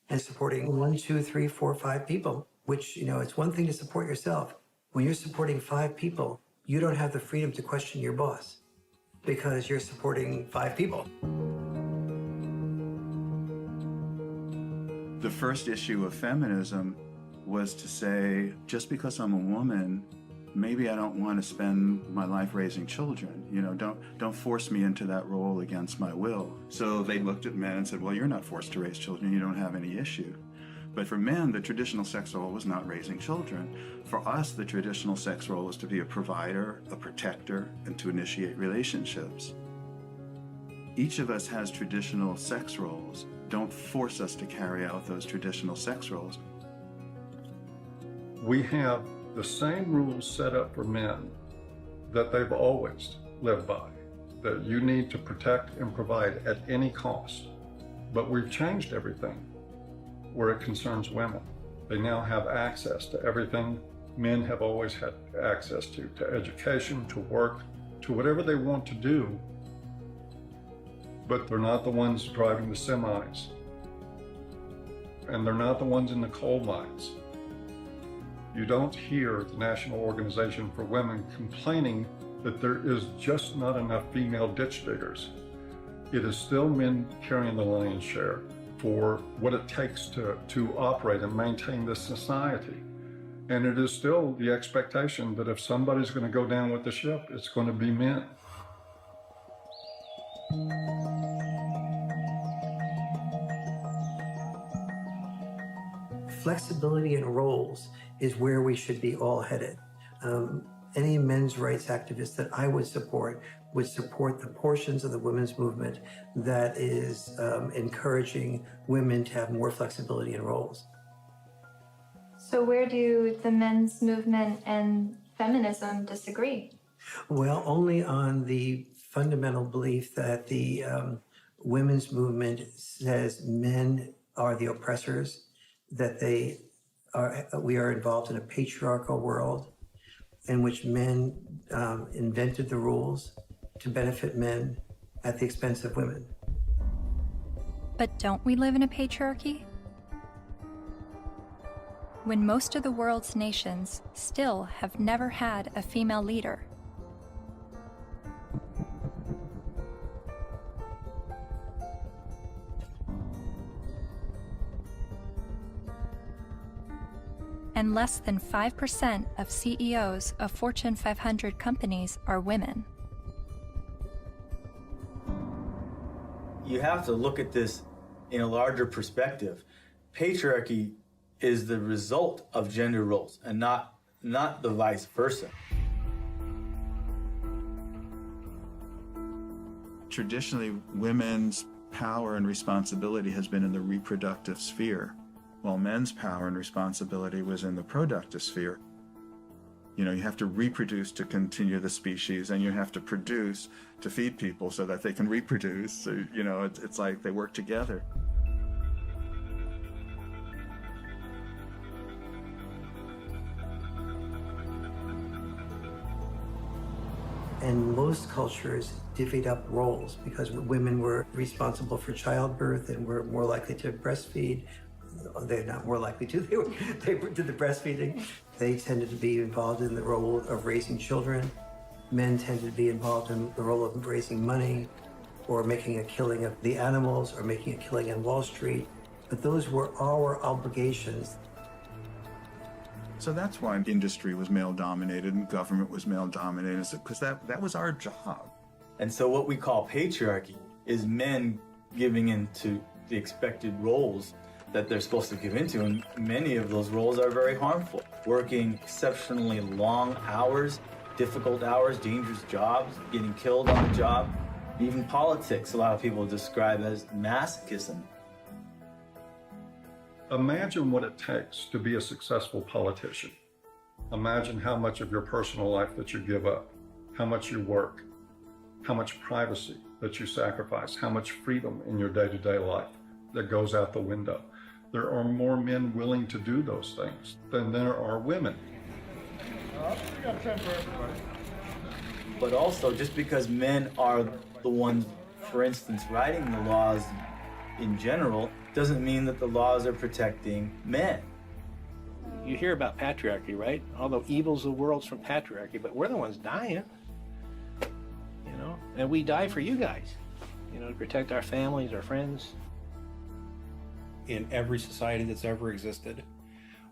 and supporting 1, 2, 3, 4, 5 people, which, it's one thing to support yourself. When you're supporting 5 people, you don't have the freedom to question your boss because you're supporting 5 people. The first issue of feminism was to say, just because I'm a woman, maybe I don't want to spend my life raising children. Don't force me into that role against my will. So they looked at men and said, well, you're not forced to raise children. You don't have any issue. But for men, the traditional sex role was not raising children. For us, the traditional sex role was to be a provider, a protector, and to initiate relationships. Each of us has traditional sex roles. Don't force us to carry out those traditional sex roles. We have the same rules set up for men that they've always lived by, that you need to protect and provide at any cost. But we've changed everything where it concerns women. They now have access to everything men have always had access to education, to work, to whatever they want to do. But they're not the ones driving the semis. And they're not the ones in the coal mines. You don't hear the National Organization for Women complaining that there is just not enough female ditch diggers. It is still men carrying the lion's share for what it takes to operate and maintain this society. And it is still the expectation that if somebody's going to go down with the ship, it's going to be men. Flexibility in roles is where we should be all headed. Any men's rights activist that I would support the portions of the women's movement that is encouraging women to have more flexibility in roles. So where do the men's movement and feminism disagree? Well, only on the fundamental belief that the women's movement says men are the oppressors, that we are involved in a patriarchal world in which men invented the rules to benefit men at the expense of women. But don't we live in a patriarchy? when most of the world's nations still have never had a female leader. And less than 5% of CEOs of Fortune 500 companies are women. You have to look at this in a larger perspective. Patriarchy is the result of gender roles and not the vice versa. Traditionally, women's power and responsibility has been in the reproductive sphere, while men's power and responsibility was in the productive sphere. You know, you have to reproduce to continue the species, and you have to produce to feed people so that they can reproduce. So, you know, it's like they work together. And most cultures divvied up roles because women were responsible for childbirth and were more likely to breastfeed. They're not more likely to, they did the breastfeeding. They tended to be involved in the role of raising children. Men tended to be involved in the role of raising money or making a killing of the animals or making a killing on Wall Street. But those were our obligations. So that's why industry was male-dominated and government was male-dominated, because that was our job. And so what we call patriarchy is men giving into the expected roles that they're supposed to give into, and many of those roles are very harmful. Working exceptionally long hours, difficult hours, dangerous jobs, getting killed on the job. Even politics, a lot of people describe as masochism. Imagine what it takes to be a successful politician. Imagine how much of your personal life that you give up, how much you work, how much privacy that you sacrifice, how much freedom in your day-to-day life that goes out the window. There are more men willing to do those things than there are women. But also, just because men are the ones, for instance, writing the laws in general, doesn't mean that the laws are protecting men. You hear about patriarchy, right? All the evils of the world's from patriarchy, but we're the ones dying, you know? And we die for you guys, you know, to protect our families, our friends. In every society that's ever existed,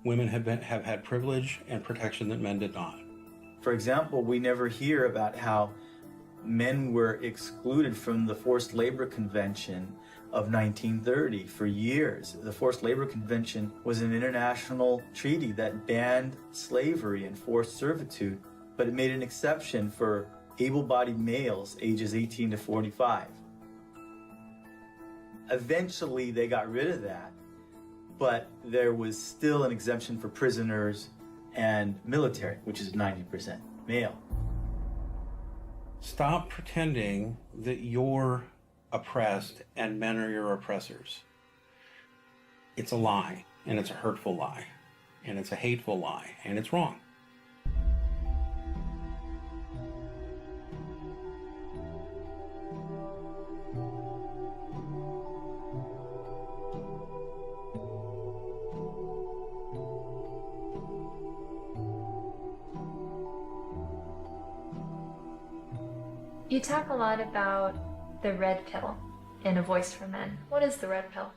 women have had privilege and protection that men did not. For example, we never hear about how men were excluded from the Forced Labor Convention of 1930 for years. The Forced Labor Convention was an international treaty that banned slavery and forced servitude, but it made an exception for able-bodied males ages 18 to 45. Eventually, they got rid of that, but there was still an exemption for prisoners and military, which is 90% male. Stop pretending that you're oppressed and men are your oppressors. It's a lie, and it's a hurtful lie, and it's a hateful lie, and it's wrong. You talk a lot about the red pill in A Voice for Men. What is the red pill?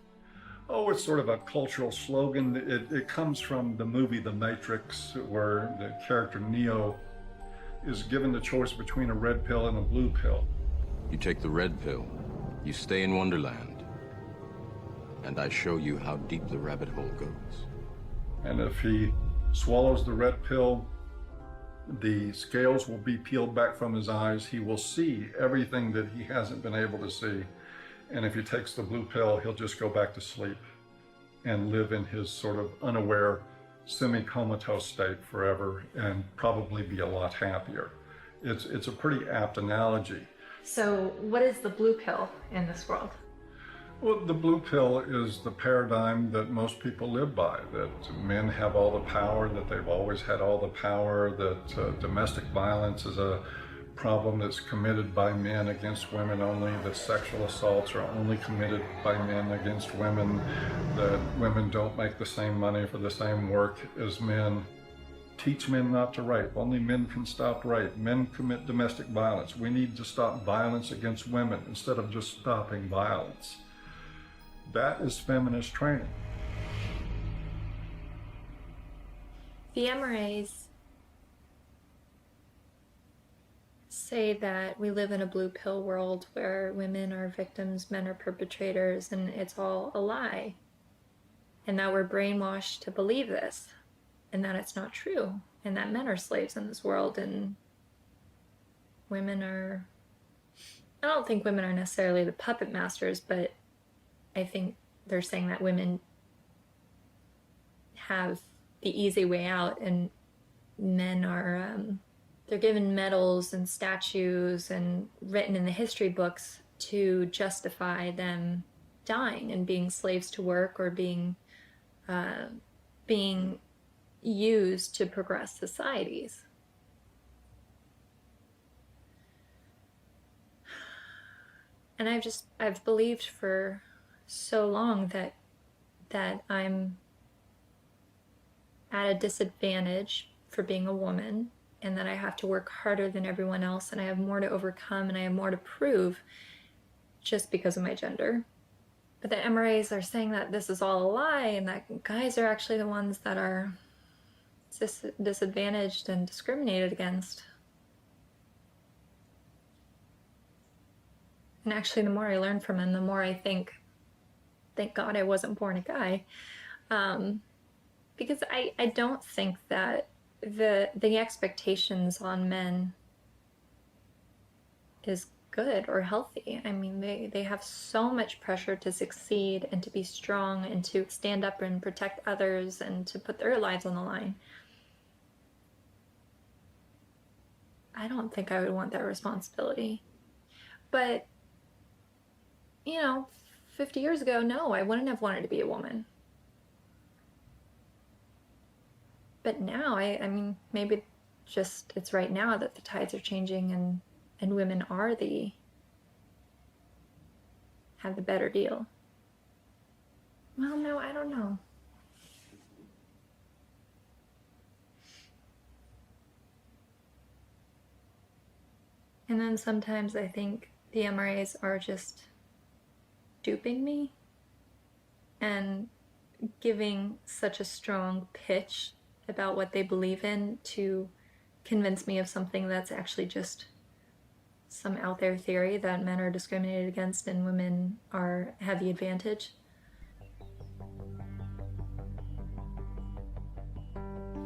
Oh, it's sort of a cultural slogan. It comes from the movie The Matrix, where the character Neo is given the choice between a red pill and a blue pill. You take the red pill, you stay in Wonderland, and I show you how deep the rabbit hole goes. And if he swallows the red pill, the scales will be peeled back from his eyes. He will see everything that he hasn't been able to see. And if he takes the blue pill, he'll just go back to sleep and live in his sort of unaware, semi-comatose state forever and probably be a lot happier. It's a pretty apt analogy. So what is the blue pill in this world? Well, the blue pill is the paradigm that most people live by, that men have all the power, that they've always had all the power, that domestic violence is a problem that's committed by men against women only, that sexual assaults are only committed by men against women, that women don't make the same money for the same work as men. Teach men not to rape. Only men can stop rape. Men commit domestic violence. We need to stop violence against women instead of just stopping violence. That is feminist training. The MRAs say that we live in a blue pill world where women are victims, men are perpetrators, and it's all a lie. And that we're brainwashed to believe this, and that it's not true, and that men are slaves in this world, and women are... I don't think women are necessarily the puppet masters, but I think they're saying that women have the easy way out, and men are... they're given medals and statues and written in the history books to justify them dying and being slaves to work or being used to progress societies. And I've believed for so long that I'm at a disadvantage for being a woman, and that I have to work harder than everyone else, and I have more to overcome, and I have more to prove just because of my gender. But the MRAs are saying that this is all a lie, and that guys are actually the ones that are disadvantaged and discriminated against. And actually, the more I learn from him, the more I think, thank God I wasn't born a guy. Because I don't think that the expectations on men is good or healthy. I mean, they have so much pressure to succeed and to be strong and to stand up and protect others and to put their lives on the line. I don't think I would want that responsibility. But, 50 years ago, no, I wouldn't have wanted to be a woman. But now, I mean, maybe just it's right now that the tides are changing and women are have the better deal. Well, no, I don't know. And then sometimes I think the MRAs are just duping me and giving such a strong pitch about what they believe in to convince me of something that's actually just some out there theory that men are discriminated against and women have the advantage.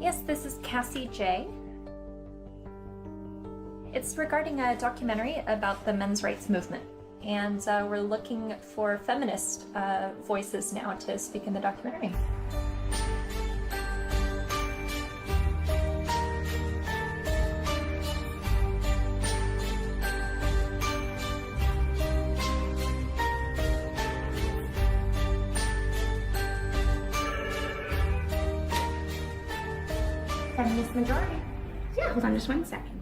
Yes, this is Cassie Jaye. It's regarding a documentary about the men's rights movement, and we're looking for feminist voices now to speak in the documentary. Feminist majority. Yeah, hold on just 1 second.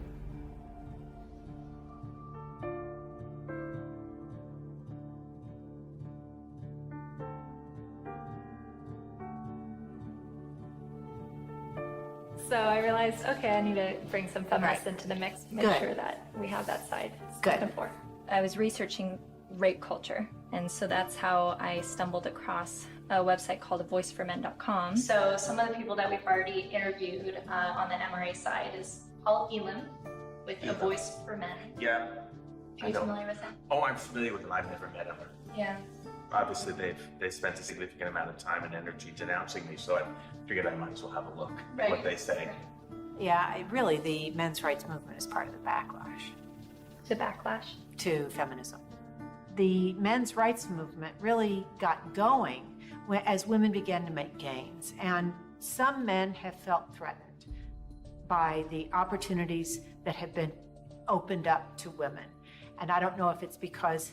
So I realized, okay, I need to bring some feminists into the mix, make sure that we have that side spoken for. I was researching rape culture, and so that's how I stumbled across a website called avoiceformen.com. So some of the people that we've already interviewed on the MRA side is Paul Elam with A Voice for Men. Yeah. Are you familiar with him? Oh, I'm familiar with them. I've never met them. Yeah. Obviously, they've spent a significant amount of time and energy denouncing me, so I figured I might as well have a look at what they say. Yeah, really, the men's rights movement is part of the backlash. The backlash? To feminism. The men's rights movement really got going as women began to make gains, and some men have felt threatened by the opportunities that have been opened up to women. And I don't know if it's because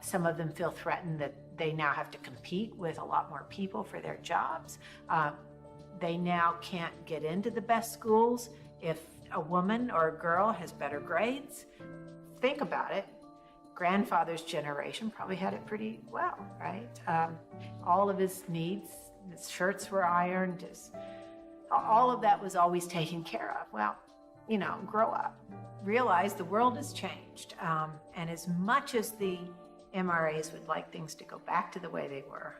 some of them feel threatened that they now have to compete with a lot more people for their jobs. They now can't get into the best schools if a woman or a girl has better grades, think about it. Grandfather's generation probably had it pretty well, right? All of his needs, his shirts were ironed, all of that was always taken care of. Well, you know, grow up, realize the world has changed. And as much as the MRAs would like things to go back to the way they were,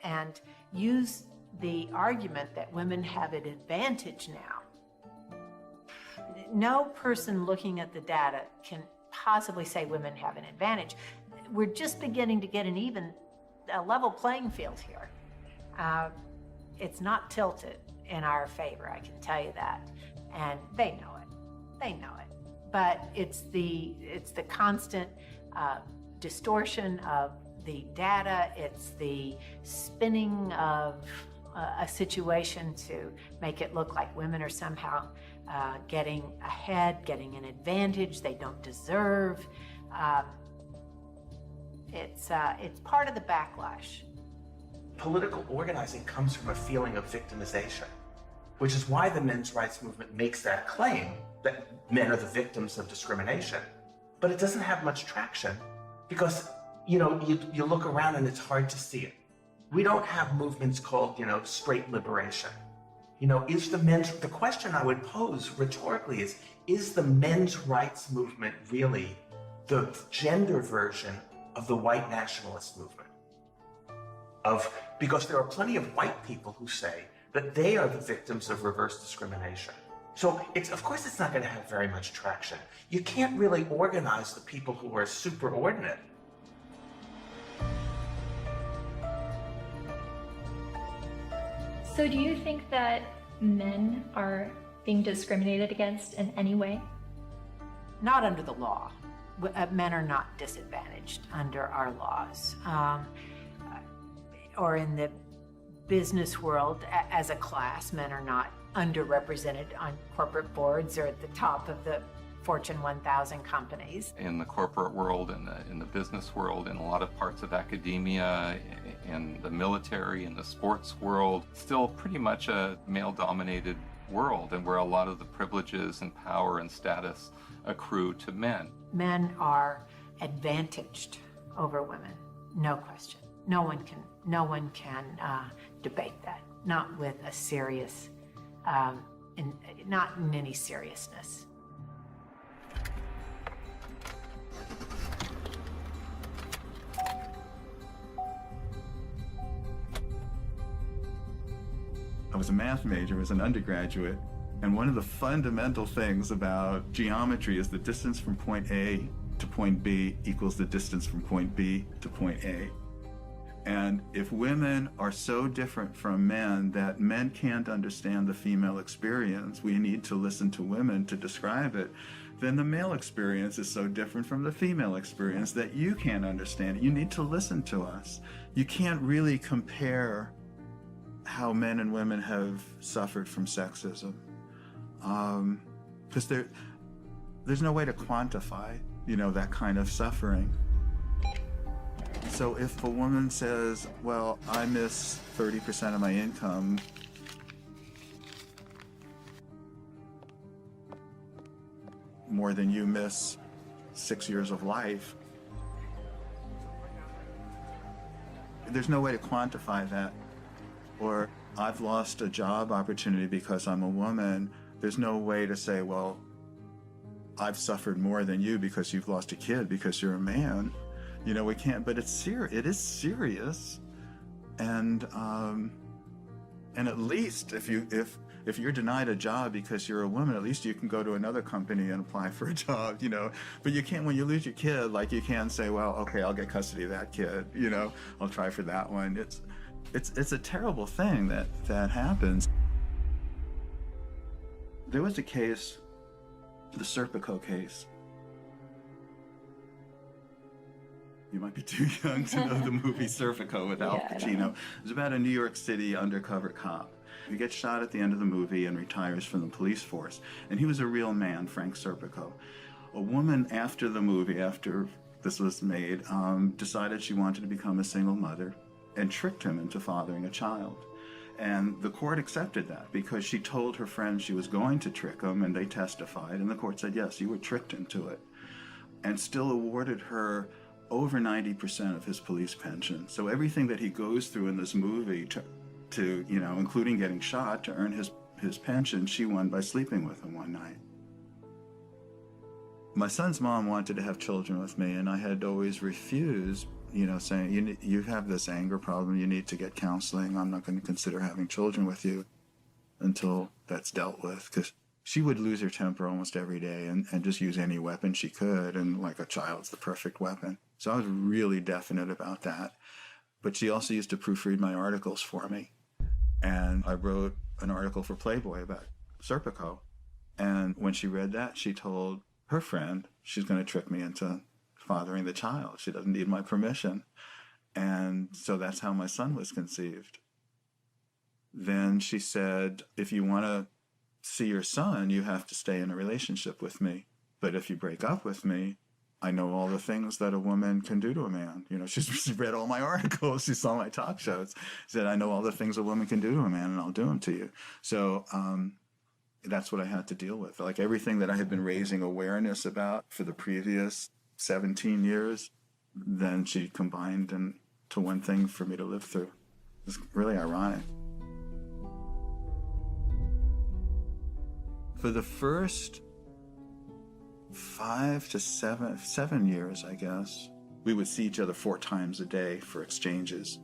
and use the argument that women have an advantage now, no person looking at the data can possibly say women have an advantage. We're just beginning to get a level playing field here. It's not tilted in our favor, I can tell you that. And they know it. They know it. But it's the constant distortion of the data. It's the spinning of a situation to make it look like women are somehow getting ahead, getting an advantage they don't deserve. It's part of the backlash. Political organizing comes from a feeling of victimization, which is why the men's rights movement makes that claim that men are the victims of discrimination. But it doesn't have much traction because, you know, you look around and it's hard to see it. We don't have movements called, you know, straight liberation. You know, the question I would pose rhetorically is the men's rights movement really the gender version of the white nationalist movement? Because there are plenty of white people who say that they are the victims of reverse discrimination. So of course it's not going to have very much traction. You can't really organize the people who are superordinate. So do you think that men are being discriminated against in any way? Not under the law. Men are not disadvantaged under our laws. Or in the business world, as a class, men are not underrepresented on corporate boards or at the top of the Fortune 1000 companies. In the corporate world, in the business world, in a lot of parts of academia, in the military, in the sports world, still pretty much a male-dominated world, and where a lot of the privileges and power and status accrue to men. Men are advantaged over women, no question. No one can debate that, not with a serious, not in any seriousness. I was a math major as an undergraduate, and one of the fundamental things about geometry is the distance from point A to point B equals the distance from point B to point A. And if women are so different from men that men can't understand the female experience, we need to listen to women to describe it, then the male experience is so different from the female experience that you can't understand it. You need to listen to us. You can't really compare how men and women have suffered from sexism, because there's no way to quantify, that kind of suffering. So if a woman says, well, I miss 30% of my income, more than you miss 6 years of life, there's no way to quantify that. Or I've lost a job opportunity because I'm a woman. There's no way to say, well, I've suffered more than you because you've lost a kid because you're a man. We can't, but it is serious. And at least if you're denied a job because you're a woman, at least you can go to another company and apply for a job, But you can't, when you lose your kid, like you can't say, well, okay, I'll get custody of that kid, I'll try for that one. It's a terrible thing that happens. There was a case, the Serpico case. You might be too young to know the movie Serpico with Al Pacino. It was about a New York City undercover cop. He gets shot at the end of the movie and retires from the police force. And he was a real man, Frank Serpico. A woman after the movie, after this was made, decided she wanted to become a single mother and tricked him into fathering a child. And the court accepted that because she told her friends she was going to trick him, and they testified, and the court said, yes, you were tricked into it, and still awarded her over 90% of his police pension. So everything that he goes through in this movie to you know, including getting shot to earn his pension, she won by sleeping with him one night. My son's mom wanted to have children with me, and I had always refused, you know, saying, you have this anger problem, you need to get counseling, I'm not going to consider having children with you until that's dealt with, because she would lose her temper almost every day and just use any weapon she could, and like a child's the perfect weapon. So I was really definite about that. But she also used to proofread my articles for me. And I wrote an article for Playboy about Serpico. And when she read that, she told her friend she's going to trick me into fathering the child. She doesn't need my permission. And so that's how my son was conceived. Then she said, if you want to see your son, you have to stay in a relationship with me. But if you break up with me, I know all the things that a woman can do to a man. You know, she's read all my articles. She saw my talk shows. She said, I know all the things a woman can do to a man, and I'll do them to you. So that's what I had to deal with. Like everything that I had been raising awareness about for the previous 17 years, then she combined into one thing for me to live through. It's really ironic. For the first 5 to 7 years, I guess, we would see each other 4 times a day for exchanges.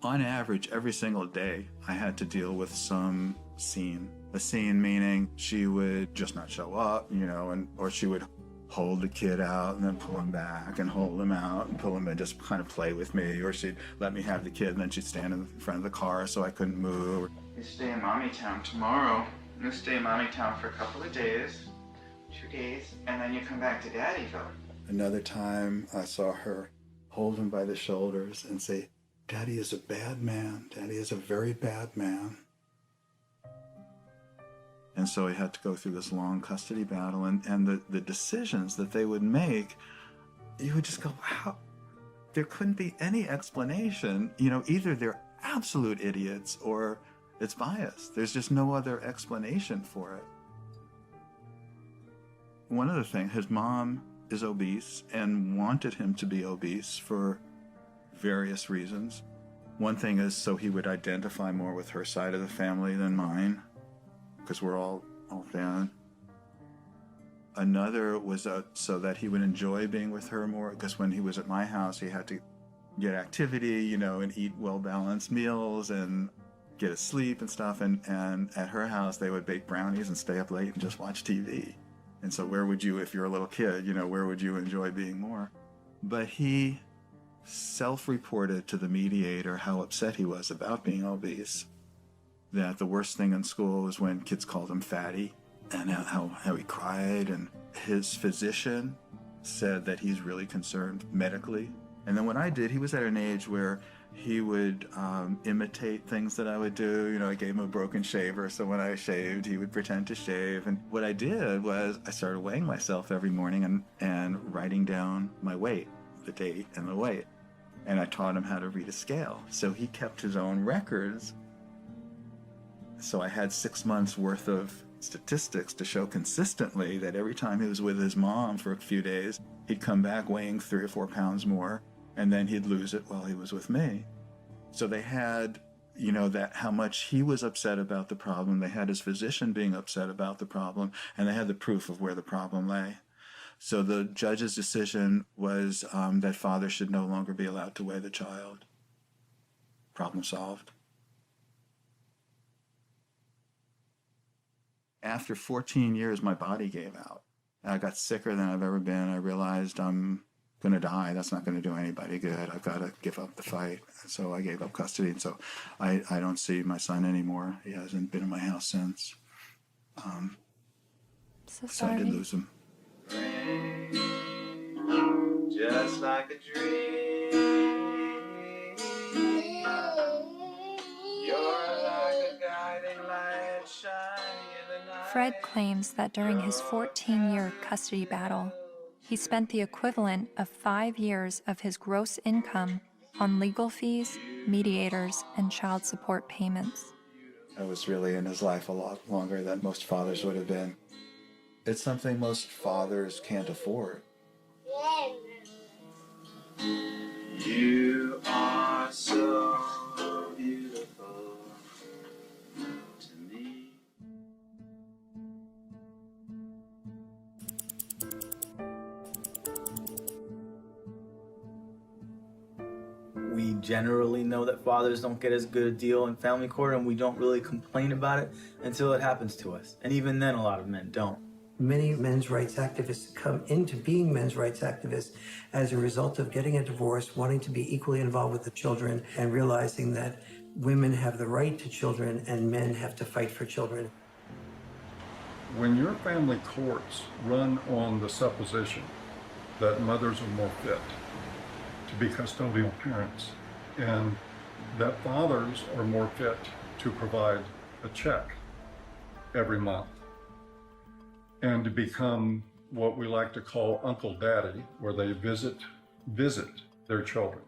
On average, every single day, I had to deal with some scene. A scene meaning she would just not show up, you know, or she would hold the kid out and then pull him back and hold him out and pull him and just kind of play with me, or she'd let me have the kid and then she'd stand in front of the car so I couldn't move. You stay in Mommy Town tomorrow. You stay in Mommy Town for a couple of days, 2 days, and then you come back to Daddyville. Another time I saw her hold him by the shoulders and say, Daddy is a bad man. Daddy is a very bad man. And so I had to go through this long custody battle, and the decisions that they would make, you would just go, wow, there couldn't be any explanation. You know, either they're absolute idiots or it's biased. There's just no other explanation for it. One other thing, his mom is obese and wanted him to be obese for various reasons. One thing is so he would identify more with her side of the family than mine, because we're all thin. Another was so that he would enjoy being with her more, because when he was at my house, he had to get activity, you know, and eat well-balanced meals and get his sleep and stuff. And at her house, they would bake brownies and stay up late and just watch TV. And so where would you, if you're a little kid, you know, where would you enjoy being more? But he self-reported to the mediator how upset he was about being obese. That the worst thing in school was when kids called him fatty, and how he cried. And his physician said that he's really concerned medically. And then when I did, he was at an age where he would imitate things that I would do. You know, I gave him a broken shaver, so when I shaved, he would pretend to shave. And what I did was I started weighing myself every morning and writing down my weight, the date and the weight. And I taught him how to read a scale. So he kept his own records. So I had 6 months worth of statistics to show consistently that every time he was with his mom for a few days, he'd come back weighing 3 or 4 pounds more, and then he'd lose it while he was with me. So they had, you know, that how much he was upset about the problem, they had his physician being upset about the problem, and they had the proof of where the problem lay. So the judge's decision was that father should no longer be allowed to weigh the child. Problem solved. After 14 years, my body gave out. I got sicker than I've ever been. I realized I'm going to die. That's not going to do anybody good. I've got to give up the fight. So I gave up custody. And so I don't see my son anymore. He hasn't been in my house since. So I did lose him. Just like a dream. You're like a guiding light shining. Fred claims that during his 14-year custody battle, he spent the equivalent of 5 years of his gross income on legal fees, mediators, and child support payments. I was really in his life a lot longer than most fathers would have been. It's something most fathers can't afford. You are so beautiful to me. We generally know that fathers don't get as good a deal in family court, and we don't really complain about it until it happens to us. And even then, a lot of men don't. Many men's rights activists come into being men's rights activists as a result of getting a divorce, wanting to be equally involved with the children, and realizing that women have the right to children and men have to fight for children. When your family courts run on the supposition that mothers are more fit to be custodial parents and that fathers are more fit to provide a check every month and to become what we like to call Uncle Daddy, where they visit their children.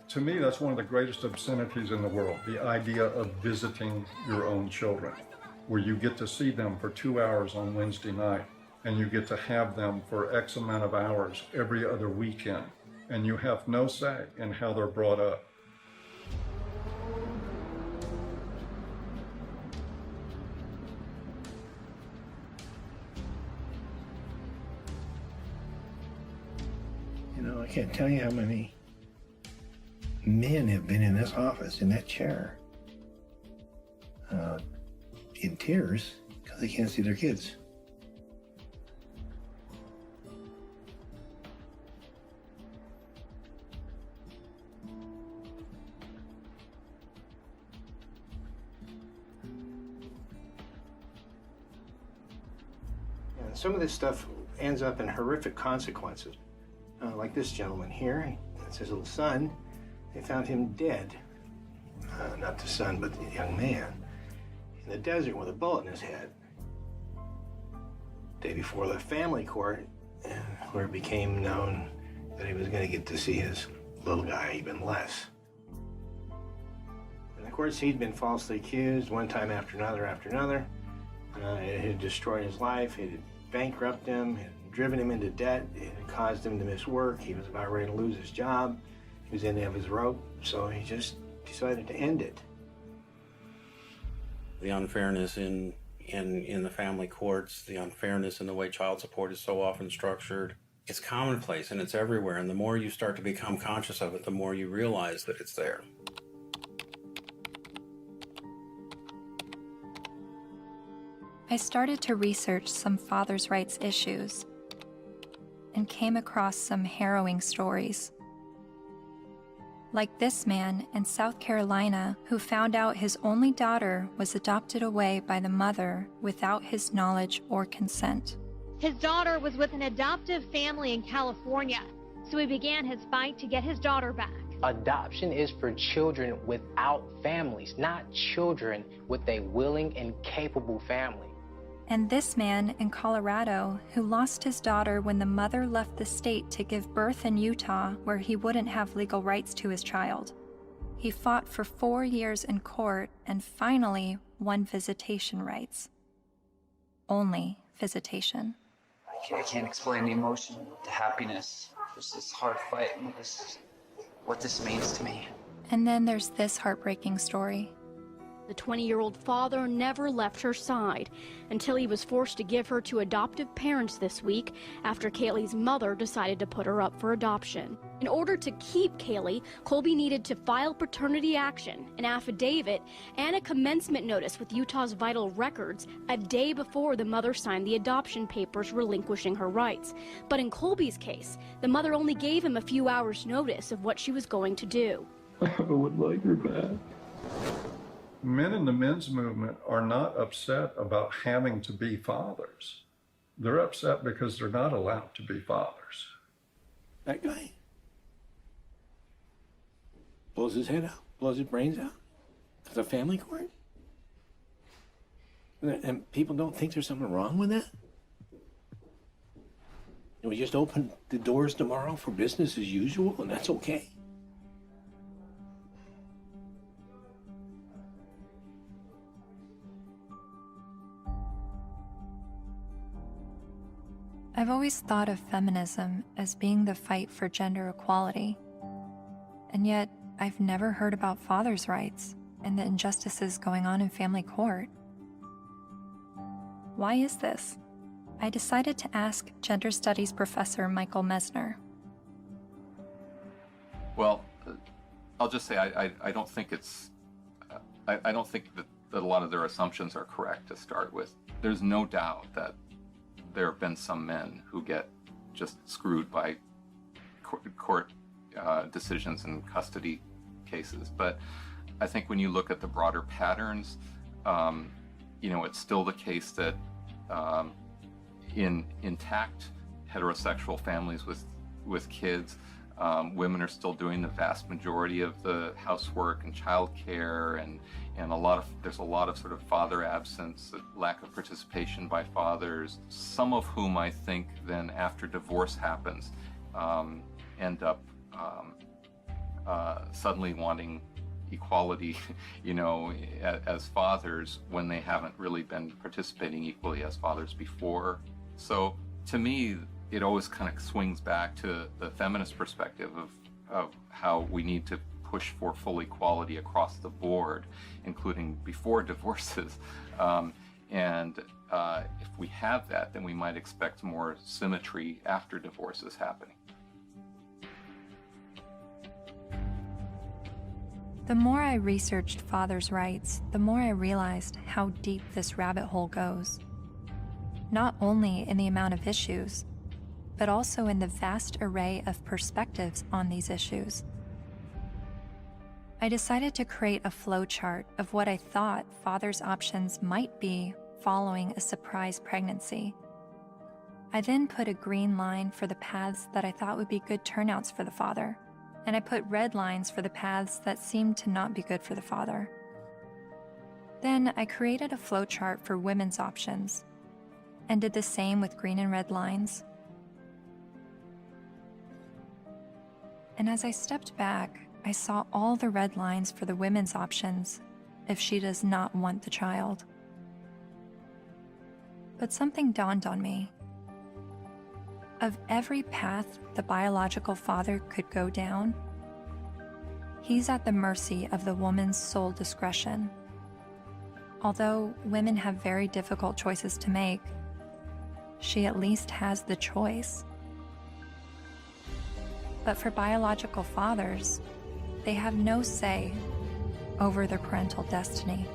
To me, that's one of the greatest obscenities in the world, the idea of visiting your own children, where you get to see them for 2 hours on Wednesday night, and you get to have them for X amount of hours every other weekend, and you have no say in how they're brought up. You know, I can't tell you how many men have been in this office, in that chair, in tears because they can't see their kids. And some of this stuff ends up in horrific consequences. Like this gentleman here, it's his little son. They found him dead. Not the son, but the young man. In the desert with a bullet in his head. Day before the family court, where it became known that he was going to get to see his little guy even less. And of course, he'd been falsely accused one time after another. It had destroyed his life. It had bankrupted him. It had driven him into debt. It had caused him to miss work. He was about ready to lose his job. He was in the end of his rope, so he just decided to end it. The unfairness in the family courts, the unfairness in the way child support is so often structured, it's commonplace and it's everywhere. And the more you start to become conscious of it, the more you realize that it's there. I started to research some fathers' rights issues and came across some harrowing stories. Like this man in South Carolina who found out his only daughter was adopted away by the mother without his knowledge or consent. His daughter was with an adoptive family in California, so he began his fight to get his daughter back. Adoption is for children without families, not children with a willing and capable family. And this man in Colorado who lost his daughter when the mother left the state to give birth in Utah where he wouldn't have legal rights to his child. He fought for 4 years in court and finally won visitation rights. Only visitation. I can't explain the emotion, the happiness, just this hard fight, what this means to me. And then there's this heartbreaking story. The 20-year-old father never left her side until he was forced to give her to adoptive parents this week after Kaylee's mother decided to put her up for adoption. In order to keep Kaylee, Colby needed to file paternity action, an affidavit, and a commencement notice with Utah's Vital Records a day before the mother signed the adoption papers relinquishing her rights. But in Colby's case, the mother only gave him a few hours' notice of what she was going to do. I would like her back. Men in the men's movement are not upset about having to be fathers. They're upset because they're not allowed to be fathers. That guy blows his head out, blows his brains out. Because of family court? And people don't think there's something wrong with that? And we just open the doors tomorrow for business as usual, and that's okay? I've always thought of feminism as being the fight for gender equality, and yet I've never heard about fathers' rights and the injustices going on in family court. Why is this? I decided to ask gender studies professor Michael Mesner. Well, I'll just say I don't think it's, I don't think that a lot of their assumptions are correct to start with. There's no doubt that there have been some men who get just screwed by court decisions and custody cases. But I think when you look at the broader patterns, you know, it's still the case that in intact heterosexual families with kids, women are still doing the vast majority of the housework and childcare, and there's a lot of sort of father absence, lack of participation by fathers, some of whom I think then after divorce happens end up suddenly wanting equality, you know, as fathers when they haven't really been participating equally as fathers before. So to me, it always kind of swings back to the feminist perspective of how we need to push for full equality across the board, including before divorces. If we have that, then we might expect more symmetry after divorces happening. The more I researched fathers' rights, the more I realized how deep this rabbit hole goes. Not only in the amount of issues, but also in the vast array of perspectives on these issues. I decided to create a flowchart of what I thought fathers' options might be following a surprise pregnancy. I then put a green line for the paths that I thought would be good turnouts for the father, and I put red lines for the paths that seemed to not be good for the father. Then I created a flowchart for women's options, and did the same with green and red lines. And as I stepped back, I saw all the red lines for the women's options if she does not want the child. But something dawned on me. Of every path the biological father could go down, he's at the mercy of the woman's sole discretion. Although women have very difficult choices to make, she at least has the choice. But for biological fathers, they have no say over their parental destiny.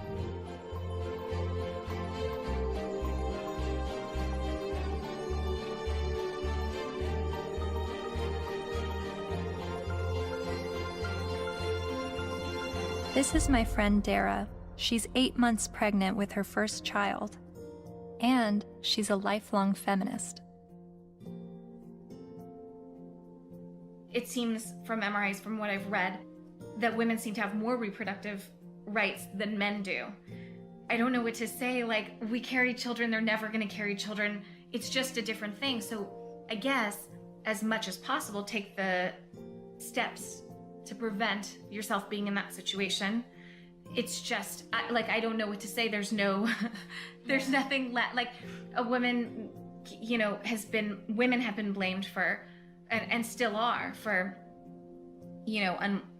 This is my friend Dara. She's 8 months pregnant with her first child, and she's a lifelong feminist. It seems from MRIs, from what I've read, that women seem to have more reproductive rights than men do. I don't know what to say, like, we carry children, they're never gonna carry children. It's just a different thing. So I guess, as much as possible, take the steps to prevent yourself being in that situation. It's just, I don't know what to say. There's no, there's nothing like a woman, you know, women have been blamed for, and still are, for, you know,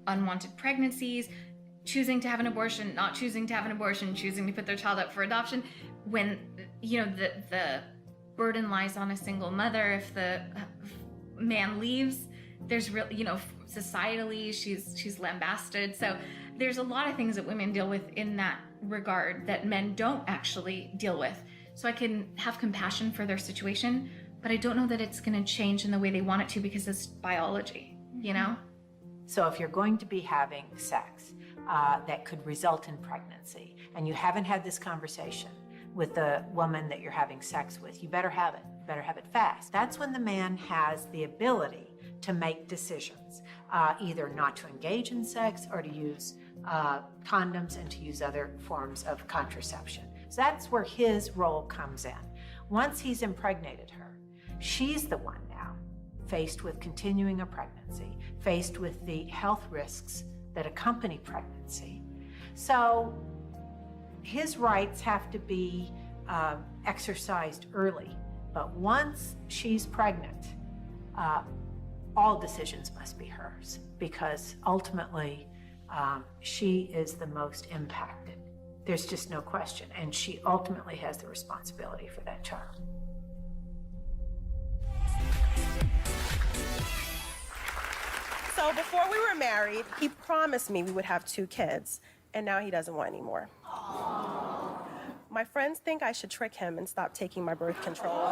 unwanted pregnancies, choosing to have an abortion, not choosing to have an abortion, choosing to put their child up for adoption, when, you know, the burden lies on a single mother. If the man leaves, there's real, you know, societally, she's lambasted. So there's a lot of things that women deal with in that regard that men don't actually deal with. So I can have compassion for their situation, but I don't know that it's going to change in the way they want it to, because it's biology, you know? So if you're going to be having sex that could result in pregnancy, and you haven't had this conversation with the woman that you're having sex with, you better have it. You better have it fast. That's when the man has the ability to make decisions, either not to engage in sex or to use condoms and to use other forms of contraception. So that's where his role comes in. Once he's impregnated her, she's the one now faced with continuing a pregnancy, faced with the health risks that accompany pregnancy. So his rights have to be exercised early But once she's pregnant, all decisions must be hers, because ultimately she is the most impacted. There's just no question, and she ultimately has the responsibility for that child. So before we were married, he promised me we would have 2 kids, and now he doesn't want any more. My friends think I should trick him and stop taking my birth control.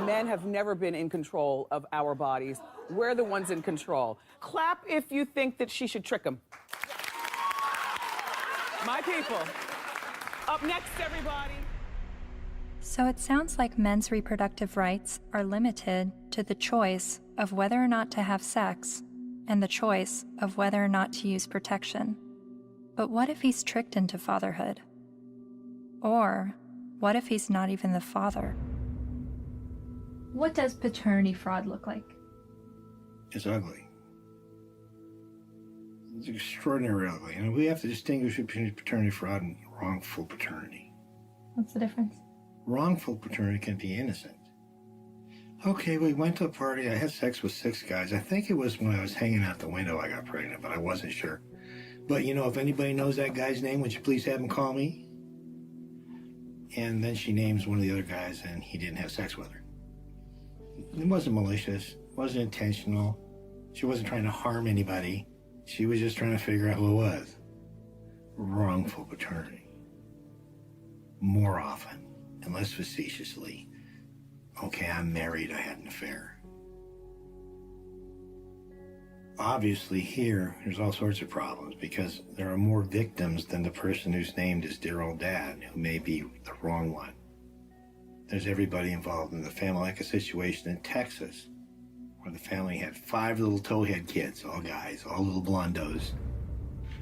Men have never been in control of our bodies. We're the ones in control. Clap if you think that she should trick him. My people. Up next, everybody. So it sounds like men's reproductive rights are limited to the choice of whether or not to have sex and the choice of whether or not to use protection. But what if he's tricked into fatherhood? Or what if he's not even the father? What does paternity fraud look like? It's ugly. It's extraordinarily ugly. And we have to distinguish between paternity fraud and wrongful paternity. What's the difference? Wrongful paternity can be innocent. Okay, we went to a party. I had sex with 6 guys. I think it was when I was hanging out the window I got pregnant, but I wasn't sure. But, you know, if anybody knows that guy's name, would you please have him call me? And then she names one of the other guys, and he didn't have sex with her. It wasn't malicious. It wasn't intentional. She wasn't trying to harm anybody. She was just trying to figure out who it was. Wrongful paternity. More often, and less facetiously. Okay, I'm married, I had an affair. Obviously here, there's all sorts of problems because there are more victims than the person who's named as dear old dad, who may be the wrong one. There's everybody involved in the family, like a situation in Texas, where the family had 5 little towhead kids, all guys, all little blondos.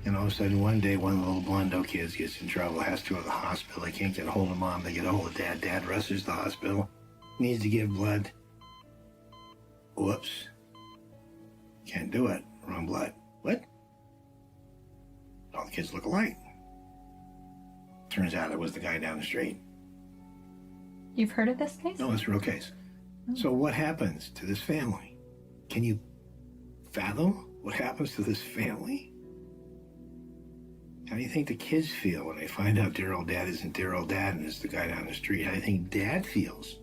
And all of a sudden, one day, one of the little blondo kids gets in trouble, has to go to the hospital. They can't get a hold of mom, they get a hold of dad. Dad rushes to the hospital, needs to give blood. Whoops. Can't do it. Wrong blood. What? All the kids look alike. Turns out it was the guy down the street. You've heard of this case? No, it's a real case. So what happens to this family? Can you fathom what happens to this family? How do you think the kids feel when they find out dear old dad isn't dear old dad and it's the guy down the street? How do you think dad feels?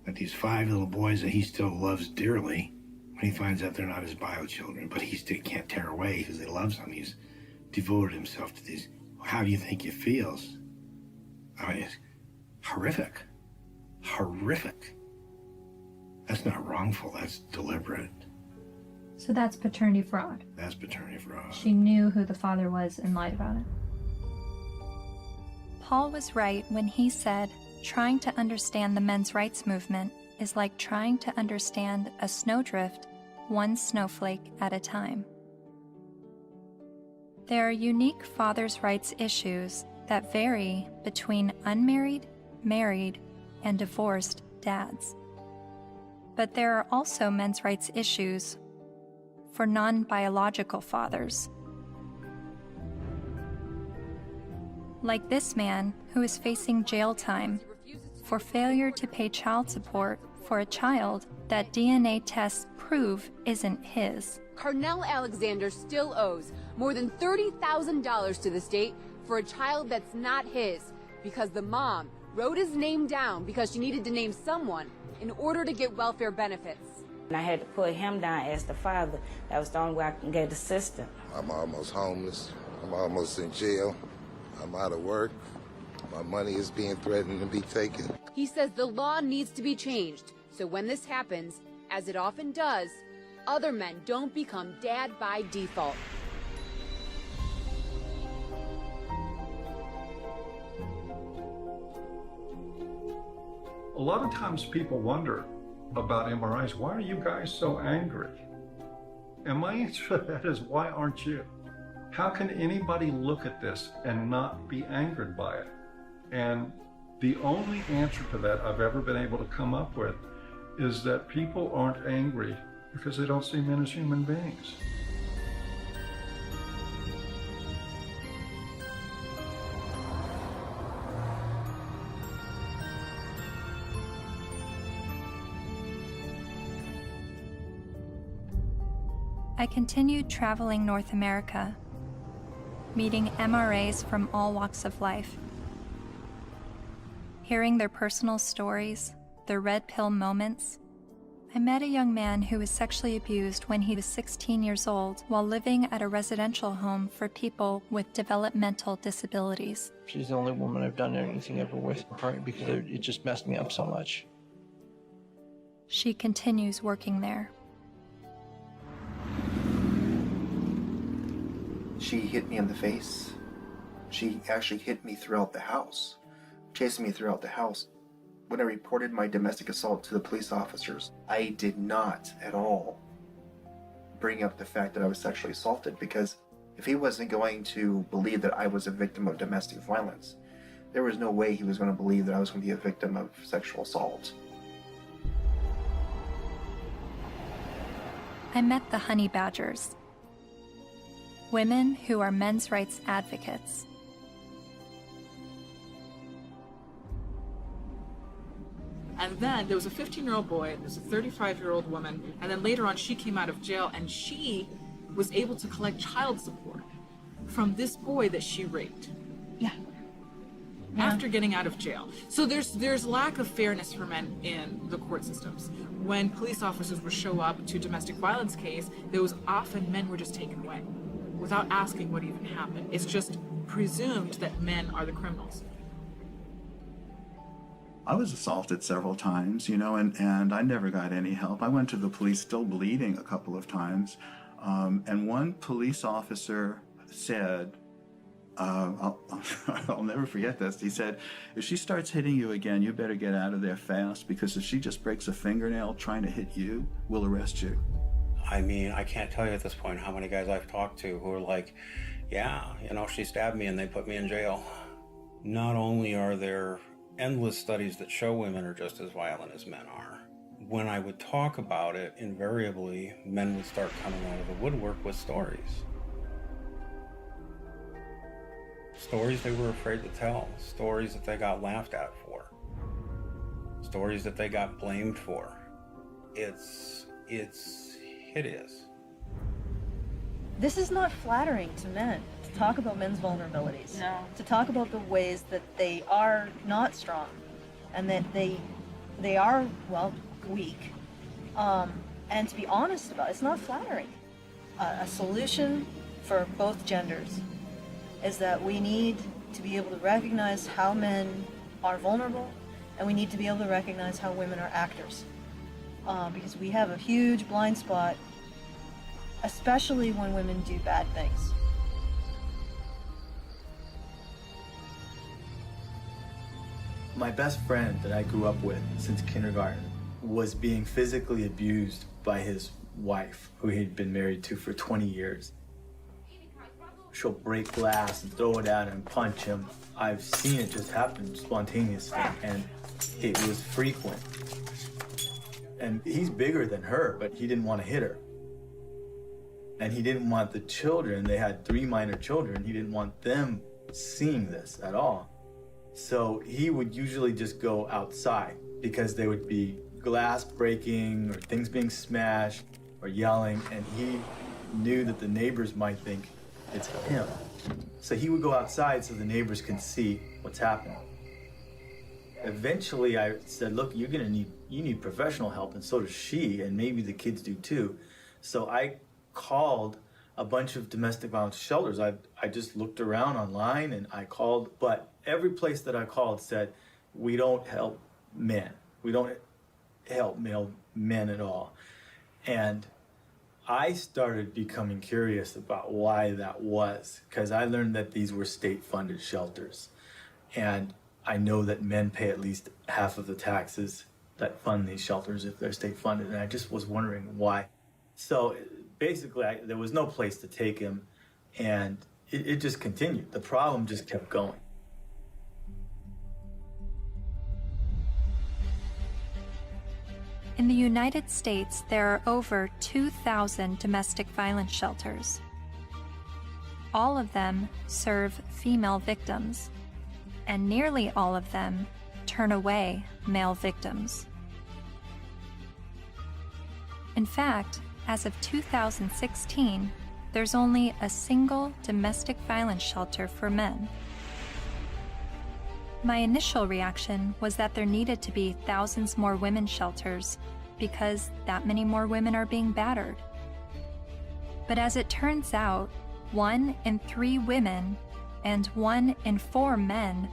That these 5 little boys that he still loves dearly, when he finds out they're not his bio children, but he still can't tear away because he loves them. He's devoted himself to these. How do you think it feels? I mean, it's horrific. Horrific. That's not wrongful, that's deliberate. So that's paternity fraud. That's paternity fraud. She knew who the father was and lied about it. Paul was right when he said, trying to understand the men's rights movement is like trying to understand a snowdrift, one snowflake at a time. There are unique fathers' rights issues that vary between unmarried, married, and divorced dads. But there are also men's rights issues for non-biological fathers. Like this man who is facing jail time for failure to pay child support for a child that DNA tests prove isn't his. Carnell Alexander still owes more than $30,000 to the state for a child that's not his because the mom wrote his name down because she needed to name someone in order to get welfare benefits. And I had to put him down as the father. That was the only way I can get the system. I'm almost homeless. I'm almost in jail. I'm out of work. My money is being threatened to be taken. He says the law needs to be changed, so when this happens, as it often does, other men don't become dad by default. A lot of times people wonder about MRIs, why are you guys so angry? And my answer to that is, why aren't you? How can anybody look at this and not be angered by it? And the only answer to that I've ever been able to come up with is that people aren't angry because they don't see men as human beings. I continued traveling North America, meeting MRAs from all walks of life, hearing their personal stories, their red pill moments. I met a young man who was sexually abused when he was 16 years old while living at a residential home for people with developmental disabilities. She's the only woman I've done anything ever with, partly because it just messed me up so much. She continues working there. She hit me in the face. She actually hit me throughout the house, chasing me throughout the house. When I reported my domestic assault to the police officers, I did not at all bring up the fact that I was sexually assaulted, because if he wasn't going to believe that I was a victim of domestic violence, there was no way he was going to believe that I was going to be a victim of sexual assault. I met the honey badgers, women who are men's rights advocates. And then there was a 15-year-old boy, and there's a 35-year-old woman, and then later on she came out of jail and she was able to collect child support from this boy that she raped. Yeah. After getting out of jail. So there's lack of fairness for men in the court systems. When police officers would show up to domestic violence case, there was often men were just taken away without asking what even happened. It's just presumed that men are the criminals. I was assaulted several times, and I never got any help. I went to the police still bleeding a couple of times. And one police officer said, I'll never forget this. He said, if she starts hitting you again, you better get out of there fast, because if she just breaks a fingernail trying to hit you, we'll arrest you. I mean, I can't tell you at this point how many guys I've talked to who are like, yeah, she stabbed me and they put me in jail. Not only are there endless studies that show women are just as violent as men are, when I would talk about it, invariably, men would start coming out of the woodwork with stories. Stories they were afraid to tell, stories that they got laughed at for, stories that they got blamed for. It's hideous. This is not flattering to men, to talk about men's vulnerabilities. No. To talk about the ways that they are not strong and that they are, well, weak. And to be honest about it, it's not flattering. A solution for both genders is that we need to be able to recognize how men are vulnerable, and we need to be able to recognize how women are actors. Because we have a huge blind spot, especially when women do bad things. My best friend that I grew up with since kindergarten was being physically abused by his wife, who he'd been married to for 20 years. She'll break glass and throw it at him, punch him. I've seen it just happen spontaneously, and it was frequent. And he's bigger than her, but he didn't want to hit her. And he didn't want the children, they had 3 minor children, he didn't want them seeing this at all. So he would usually just go outside, because there would be glass breaking or things being smashed or yelling, and he knew that the neighbors might think it's him. So he would go outside so the neighbors can see what's happening. Eventually I said, look, you need professional help, and so does she, and maybe the kids do too. So I called a bunch of domestic violence shelters. I just looked around online and I called, but every place that I called said, we don't help men. We don't help male men at all. And I started becoming curious about why that was, because I learned that these were state-funded shelters. And I know that men pay at least half of the taxes that fund these shelters if they're state-funded, and I just was wondering why. So basically, there was no place to take him, and it just continued. The problem just kept going. In the United States, there are over 2,000 domestic violence shelters. All of them serve female victims, and nearly all of them turn away male victims. In fact, as of 2016, there's only a single domestic violence shelter for men. My initial reaction was that there needed to be thousands more women's shelters because that many more women are being battered. But as it turns out, 1 in 3 women and 1 in 4 men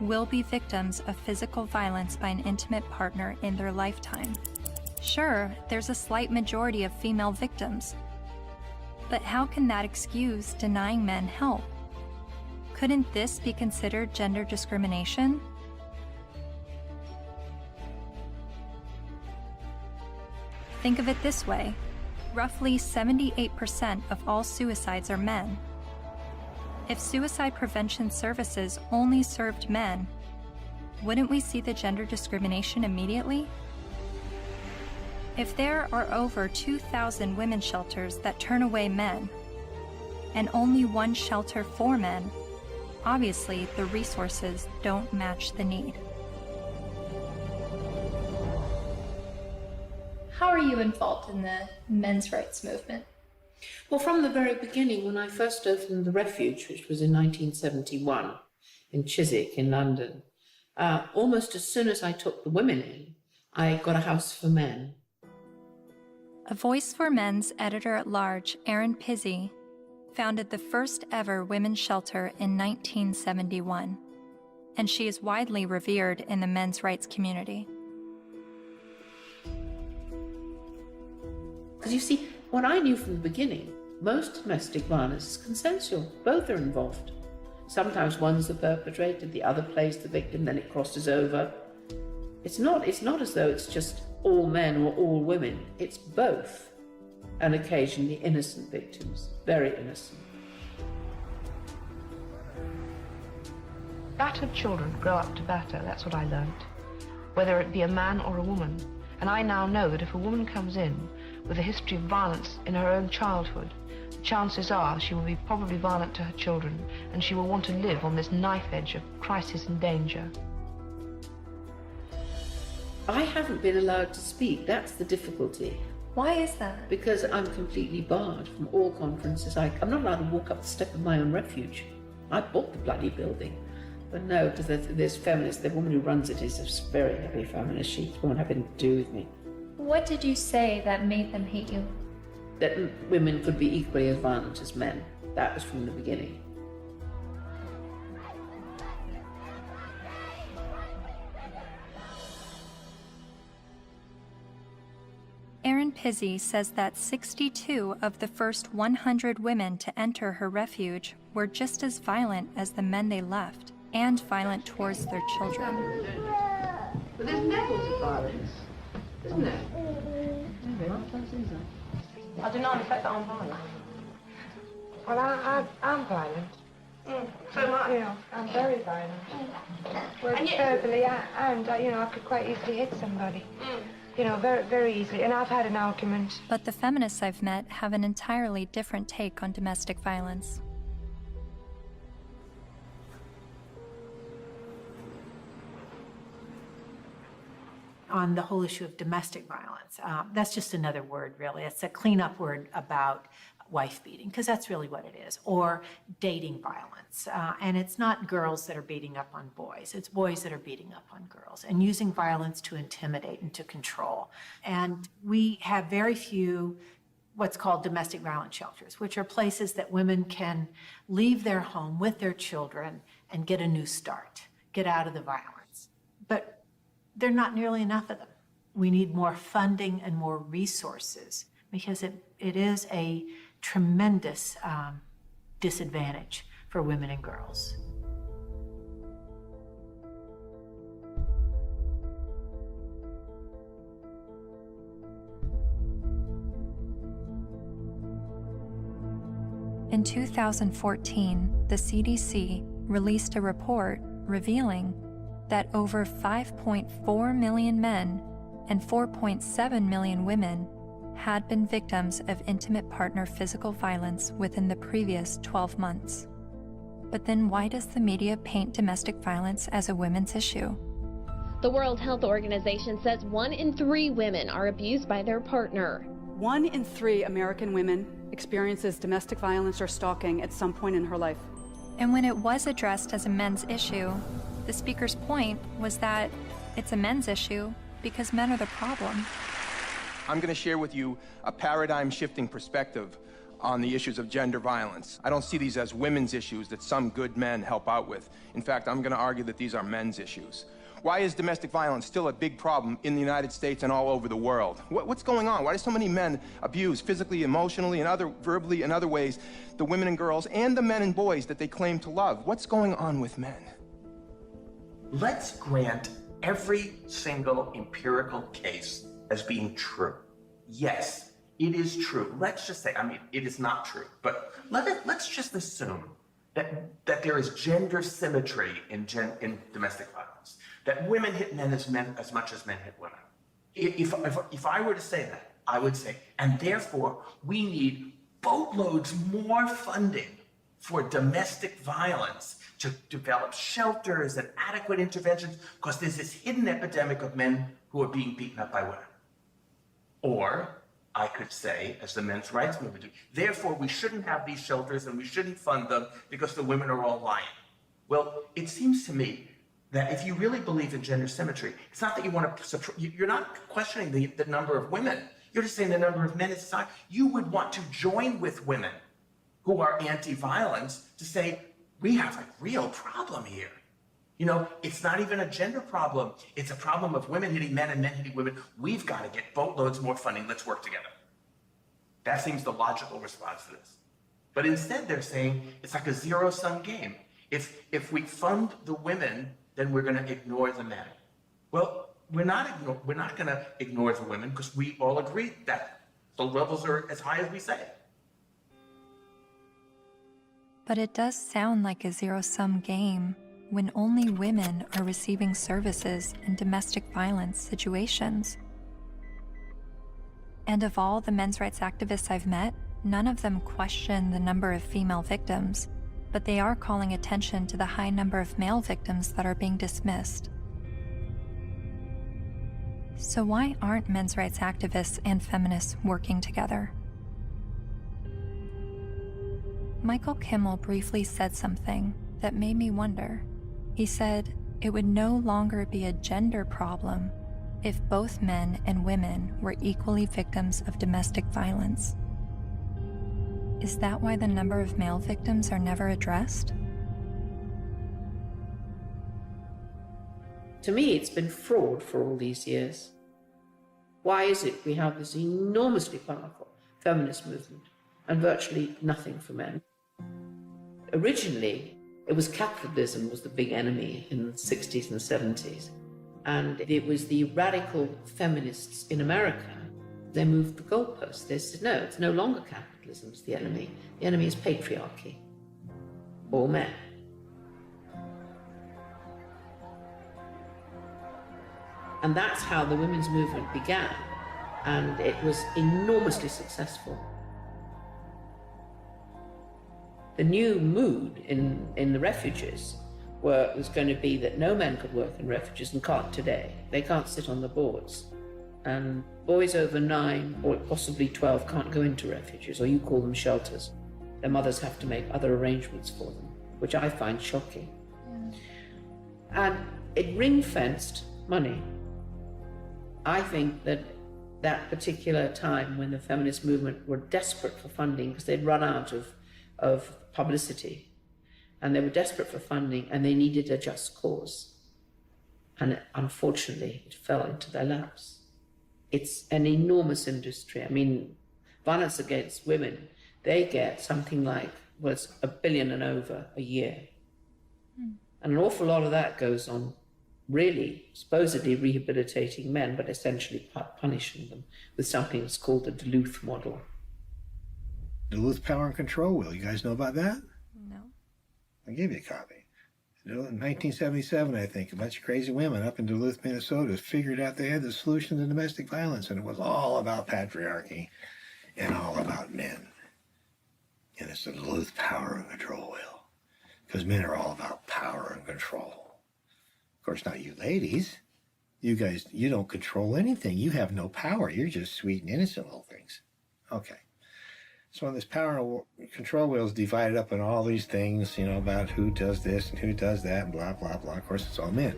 will be victims of physical violence by an intimate partner in their lifetime. Sure, there's a slight majority of female victims, but how can that excuse denying men help? Couldn't this be considered gender discrimination? Think of it this way. Roughly 78% of all suicides are men. If suicide prevention services only served men, wouldn't we see the gender discrimination immediately? If there are over 2,000 women's shelters that turn away men, and only 1 shelter for men, obviously the resources don't match the need. How are you involved in the men's rights movement? Well, from the very beginning, when I first opened the Refuge, which was in 1971 in Chiswick in London, almost as soon as I took the women in, I got a house for men. A Voice for Men's editor-at-large, Erin Pizzey, founded the first ever women's shelter in 1971, and she is widely revered in the men's rights community. Because you see, what I knew from the beginning, most domestic violence is consensual. Both are involved. Sometimes one's the perpetrator, the other plays the victim, then it crosses over. It's not as though it's just all men or all women. It's both, and occasionally innocent victims, very innocent. Battered children grow up to batter, that's what I learned, whether it be a man or a woman. And I now know that if a woman comes in with a history of violence in her own childhood, the chances are she will be probably violent to her children, and she will want to live on this knife edge of crisis and danger. I haven't been allowed to speak, that's the difficulty. Why is that? Because I'm completely barred from all conferences. I'm not allowed to walk up the step of my own refuge. I bought the bloody building. But no, because there's feminists, the woman who runs it is a very heavy feminist. She won't have anything to do with me. What did you say that made them hate you? That women could be equally as violent as men. That was from the beginning. Erin Pizzey says that 62 of the first 100 women to enter her refuge were just as violent as the men they left, and violent towards their children. But there's levels of violence, isn't there? I deny the fact that I'm violent. Well, I'm violent. So am I. You know, I'm very violent. Well, verbally, and I could quite easily hit somebody. You know, very, very easily. And I've had an argument. But the feminists I've met have an entirely different take on domestic violence. On the whole issue of domestic violence, that's just another word, really. It's a cleanup word about wife beating, because that's really what it is, or dating violence. And it's not girls that are beating up on boys, it's boys that are beating up on girls and using violence to intimidate and to control. And we have very few what's called domestic violence shelters, which are places that women can leave their home with their children and get a new start, get out of the violence. But there are not nearly enough of them. We need more funding and more resources, because it is a tremendous disadvantage for women and girls. In 2014, the CDC released a report revealing that over 5.4 million men and 4.7 million women had been victims of intimate partner physical violence within the previous 12 months. But then why does the media paint domestic violence as a women's issue? The World Health Organization says 1 in 3 women are abused by their partner. 1 in 3 American women experiences domestic violence or stalking at some point in her life. And when it was addressed as a men's issue, the speaker's point was that it's a men's issue because men are the problem. I'm going to share with you a paradigm-shifting perspective on the issues of gender violence. I don't see these as women's issues that some good men help out with. In fact, I'm going to argue that these are men's issues. Why is domestic violence still a big problem in the United States and all over the world? What's going on? Why do so many men abuse physically, emotionally, and verbally and other ways the women and girls and the men and boys that they claim to love? What's going on with men? Let's grant every single empirical case as being true. Yes, it is true. Let's just say, I mean, it is not true, but let's just assume that there is gender symmetry in domestic violence, that women hit men as much as men hit women. If I were to say that, I would say, and therefore we need boatloads more funding for domestic violence to develop shelters and adequate interventions, because there's this hidden epidemic of men who are being beaten up by women. Or I could say, as the men's rights movement do, therefore we shouldn't have these shelters and we shouldn't fund them because the women are all lying. Well, it seems to me that if you really believe in gender symmetry, it's not that you want to, you're not questioning the number of women. You're just saying the number of men in society. You would want to join with women who are anti-violence to say, we have a real problem here. You know, it's not even a gender problem. It's a problem of women hitting men and men hitting women. We've got to get boatloads more funding. Let's work together. That seems the logical response to this. But instead they're saying it's like a zero-sum game. If we fund the women, then we're going to ignore the men. Well, we're not going to ignore the women because we all agree that the levels are as high as we say. But it does sound like a zero-sum game when only women are receiving services in domestic violence situations. And of all the men's rights activists I've met, none of them question the number of female victims, but they are calling attention to the high number of male victims that are being dismissed. So why aren't men's rights activists and feminists working together? Michael Kimmel briefly said something that made me wonder. He said it would no longer be a gender problem if both men and women were equally victims of domestic violence. Is that why the number of male victims are never addressed? To me, it's been fraud for all these years. Why is it we have this enormously powerful feminist movement and virtually nothing for men? Originally, it was capitalism was the big enemy in the 60s and 70s. And it was the radical feminists in America. They moved the goalposts. They said, no, it's no longer capitalism is the enemy. The enemy is patriarchy, or men. And that's how the women's movement began. And it was enormously successful. The new mood in the refuges was going to be that no men could work in refuges and can't today. They can't sit on the boards. And boys over 9 or possibly 12 can't go into refuges, or you call them shelters. Their mothers have to make other arrangements for them, which I find shocking. And it ring-fenced money. I think that that particular time when the feminist movement were desperate for funding because they'd run out of publicity, and they were desperate for funding and they needed a just cause. And unfortunately, it fell into their laps. It's an enormous industry. I mean, violence against women, they get something like, well, it's $1 billion and over a year. And an awful lot of that goes on really supposedly rehabilitating men, but essentially punishing them with something that's called the Duluth model. Duluth Power and Control Wheel. You guys know about that? No. I gave you a copy. In 1977, I think, a bunch of crazy women up in Duluth, Minnesota figured out they had the solution to domestic violence, and it was all about patriarchy and all about men. And it's the Duluth Power and Control Wheel, because men are all about power and control. Of course, not you ladies. You guys, you don't control anything. You have no power. You're just sweet and innocent little things. Okay. So this power and control wheel is divided up in all these things, you know, about who does this and who does that and blah, blah, blah. Of course, it's all men.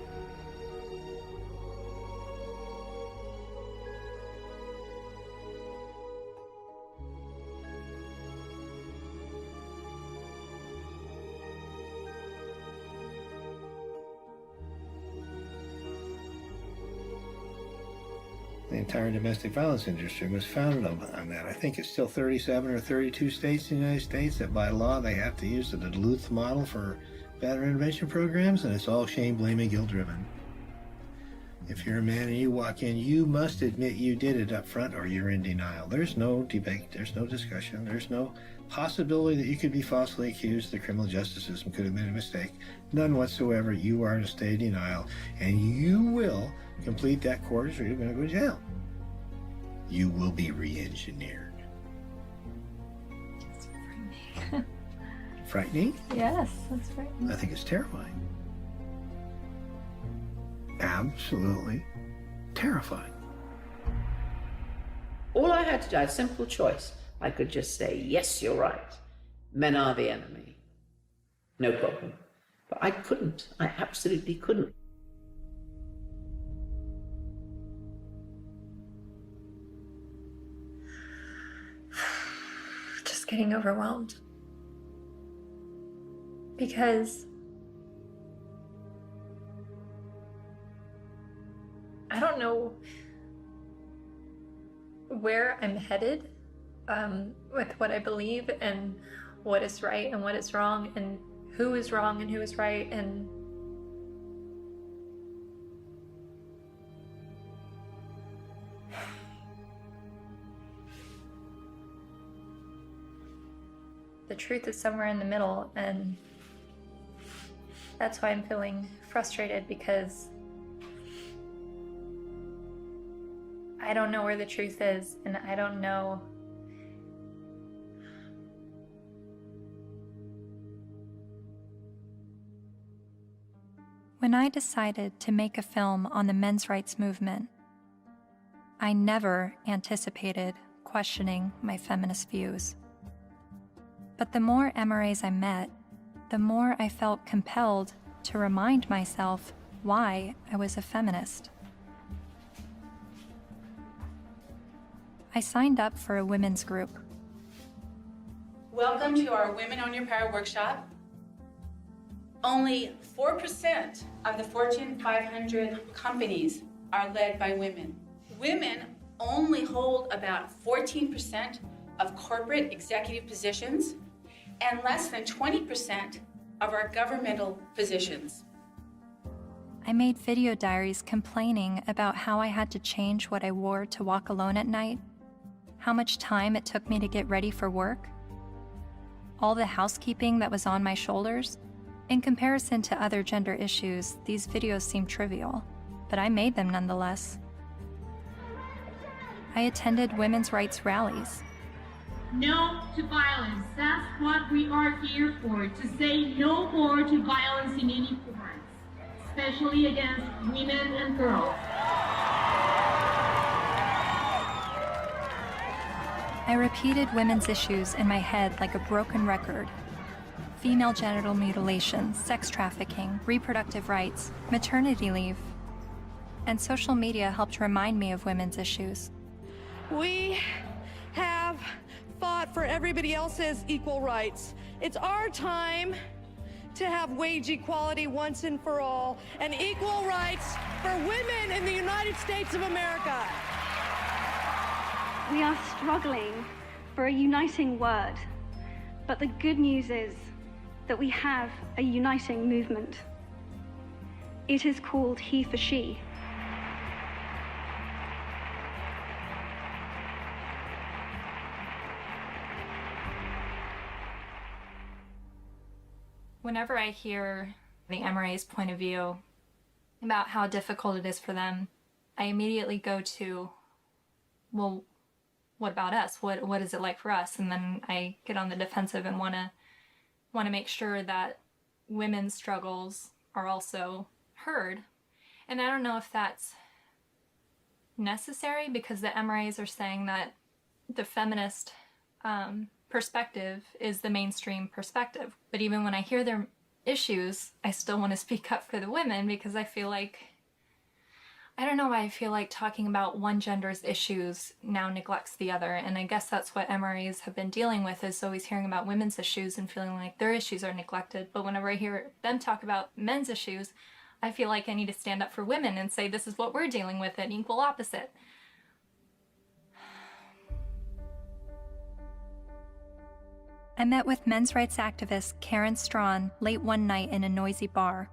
The entire domestic violence industry was founded on that. I think it's still 37 or 32 states in the United States that by law they have to use the Duluth model for battery intervention programs, and it's all shame, blame, and guilt driven. If you're a man and you walk in, you must admit you did it up front or you're in denial. There's no debate, there's no discussion, there's no possibility that you could be falsely accused. The criminal justice system could have made a mistake. None whatsoever. You are in a state of denial, and you will complete that course or you're going to go to jail. You will be re-engineered. That's frightening. Frightening? Yes, that's frightening. I think it's terrifying. Absolutely terrifying. All I had to do, I had a simple choice. I could just say, yes, you're right. Men are the enemy. No problem. But I couldn't. I absolutely couldn't. Just getting overwhelmed. Because I don't know where I'm headed with what I believe and what is right and what is wrong and who is wrong and who is right, and the truth is somewhere in the middle, and that's why I'm feeling frustrated, because I don't know where the truth is, and I don't know When I decided to make a film on the men's rights movement, I never anticipated questioning my feminist views. But the more MRAs I met, the more I felt compelled to remind myself why I was a feminist. I signed up for a women's group. Welcome to our Women on Your Power workshop. Only 4% of the Fortune 500 companies are led by women. Women only hold about 14% of corporate executive positions and less than 20% of our governmental positions. I made video diaries complaining about how I had to change what I wore to walk alone at night, how much time it took me to get ready for work, all the housekeeping that was on my shoulders. In comparison to other gender issues, these videos seem trivial, but I made them nonetheless. I attended women's rights rallies. No to violence. That's what we are here for, to say no more to violence in any form, especially against women and girls. I repeated women's issues in my head like a broken record. Female genital mutilation, sex trafficking, reproductive rights, maternity leave. And social media helped remind me of women's issues. We have fought for everybody else's equal rights. It's our time to have wage equality once and for all, and equal rights for women in the United States of America. We are struggling for a uniting word, but the good news is that we have a uniting movement. It is called He for She. Whenever I hear the MRA's point of view about how difficult it is for them, I immediately go to, well, what about us? What is it like for us? And then I get on the defensive and want to make sure that women's struggles are also heard. And I don't know if that's necessary because the MRAs are saying that the feminist perspective is the mainstream perspective. But even when I hear their issues, I still want to speak up for the women because I feel like, I don't know why I feel like talking about one gender's issues now neglects the other. And I guess that's what MRAs have been dealing with, is always hearing about women's issues and feeling like their issues are neglected. But whenever I hear them talk about men's issues, I feel like I need to stand up for women and say this is what we're dealing with, an equal opposite. I met with men's rights activist Karen Strawn late one night in a noisy bar.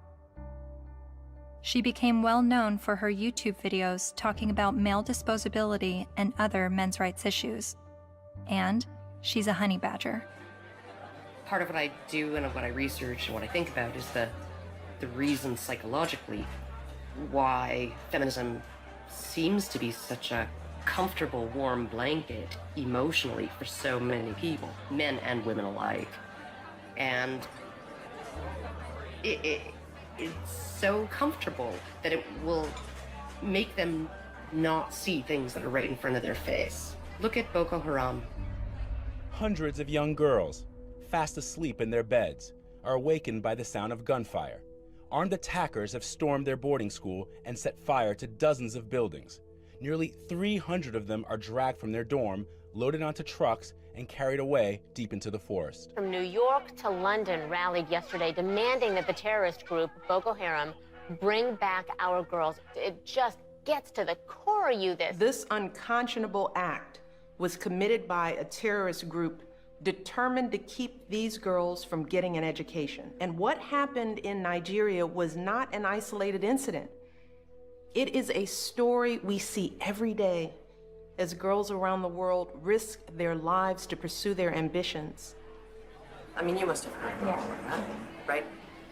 She became well known for her YouTube videos talking about male disposability and other men's rights issues. And she's a honey badger. Part of what I do and what I research and what I think about is the reason psychologically why feminism seems to be such a comfortable, warm blanket emotionally for so many people, men and women alike. And it's so comfortable that it will make them not see things that are right in front of their face. Look at Boko Haram. Hundreds of young girls, fast asleep in their beds, are awakened by the sound of gunfire. Armed attackers have stormed their boarding school and set fire to dozens of buildings. Nearly 300 of them are dragged from their dorm, loaded onto trucks, and carried away deep into the forest. From New York to London rallied yesterday demanding that the terrorist group Boko Haram bring back our girls. It just gets to the core of you, This unconscionable act was committed by a terrorist group determined to keep these girls from getting an education. And what happened in Nigeria was not an isolated incident. It is a story we see every day as girls around the world risk their lives to pursue their ambitions. I mean, you must have heard about that, right?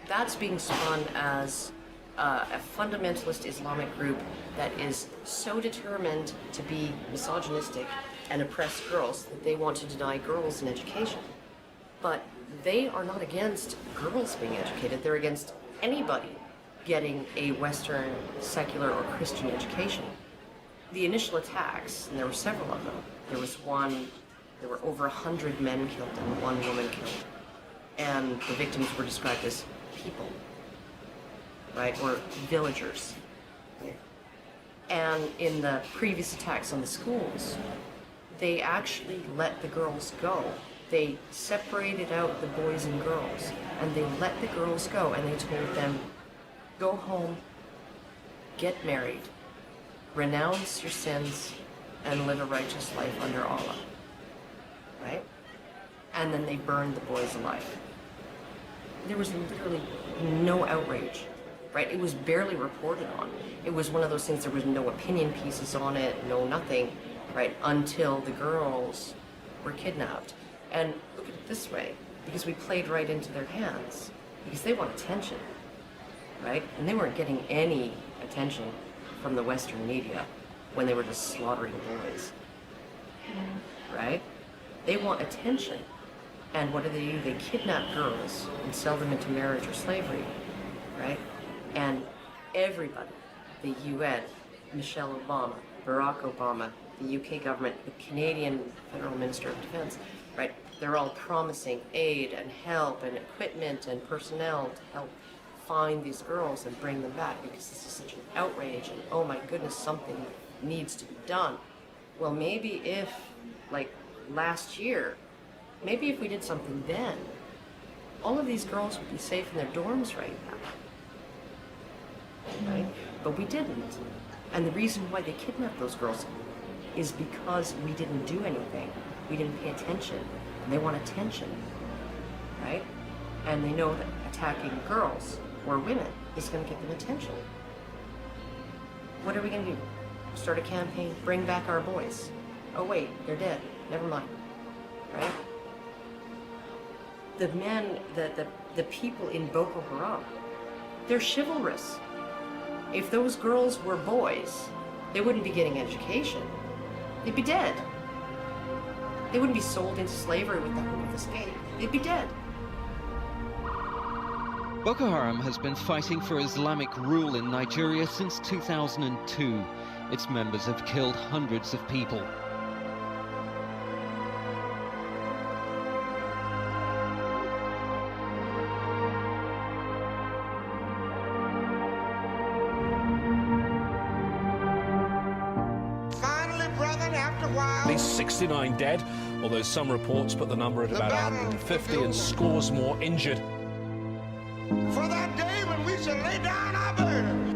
That's being spun as a fundamentalist Islamic group that is so determined to be misogynistic and oppress girls that they want to deny girls an education. But they are not against girls being educated. They're against anybody getting a Western, secular, or Christian education. The initial attacks, and there were several of them, there were over 100 men killed and 1 woman killed. And the victims were described as people, right, or villagers. And in the previous attacks on the schools, they actually let the girls go. They separated out the boys and girls, and they let the girls go, and they told them, go home, get married, renounce your sins, and live a righteous life under Allah, right? And then they burned the boys alive. There was literally no outrage, right? It was barely reported on. It was one of those things, there was no opinion pieces on it, no nothing, right? Until the girls were kidnapped. And look at it this way, because we played right into their hands, because they want attention, right? And they weren't getting any attention from the Western media when they were just slaughtering boys, right? They want attention. And what do? They kidnap girls and sell them into marriage or slavery, right? And everybody, the UN, Michelle Obama, Barack Obama, the UK government, the Canadian Federal Minister of Defense, right? They're all promising aid and help and equipment and personnel to help find these girls and bring them back because this is such an outrage and oh my goodness, something needs to be done. Well, maybe if, like last year, maybe if we did something then, all of these girls would be safe in their dorms right now, right? But we didn't. And the reason why they kidnapped those girls is because we didn't do anything. We didn't pay attention. And they want attention, right? And they know that attacking girls or women is going to get them attention. What are we going to do? Start a campaign, bring back our boys. Oh wait, they're dead. Never mind, right? The men, the people in Boko Haram, they're chivalrous. If those girls were boys, they wouldn't be getting education. They'd be dead. They wouldn't be sold into slavery with the hope of escape. They'd be dead. Boko Haram has been fighting for Islamic rule in Nigeria since 2002. Its members have killed hundreds of people. At least 69 dead, although some reports put the number at about 150 and scores more injured. For that day when we shall lay down our burden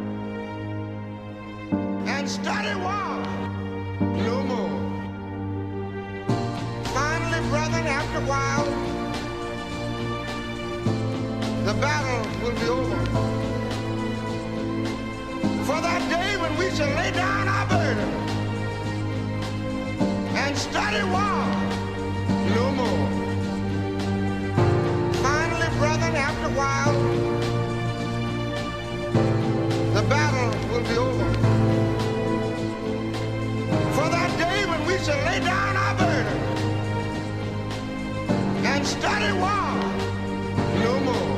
and study war no more. Finally, brethren, after a while, the battle will be over. For that day when we shall lay down our burden and study war no more. Finally, brethren, after a while, the battle will be over. For that day when we shall lay down our burden and study war no more.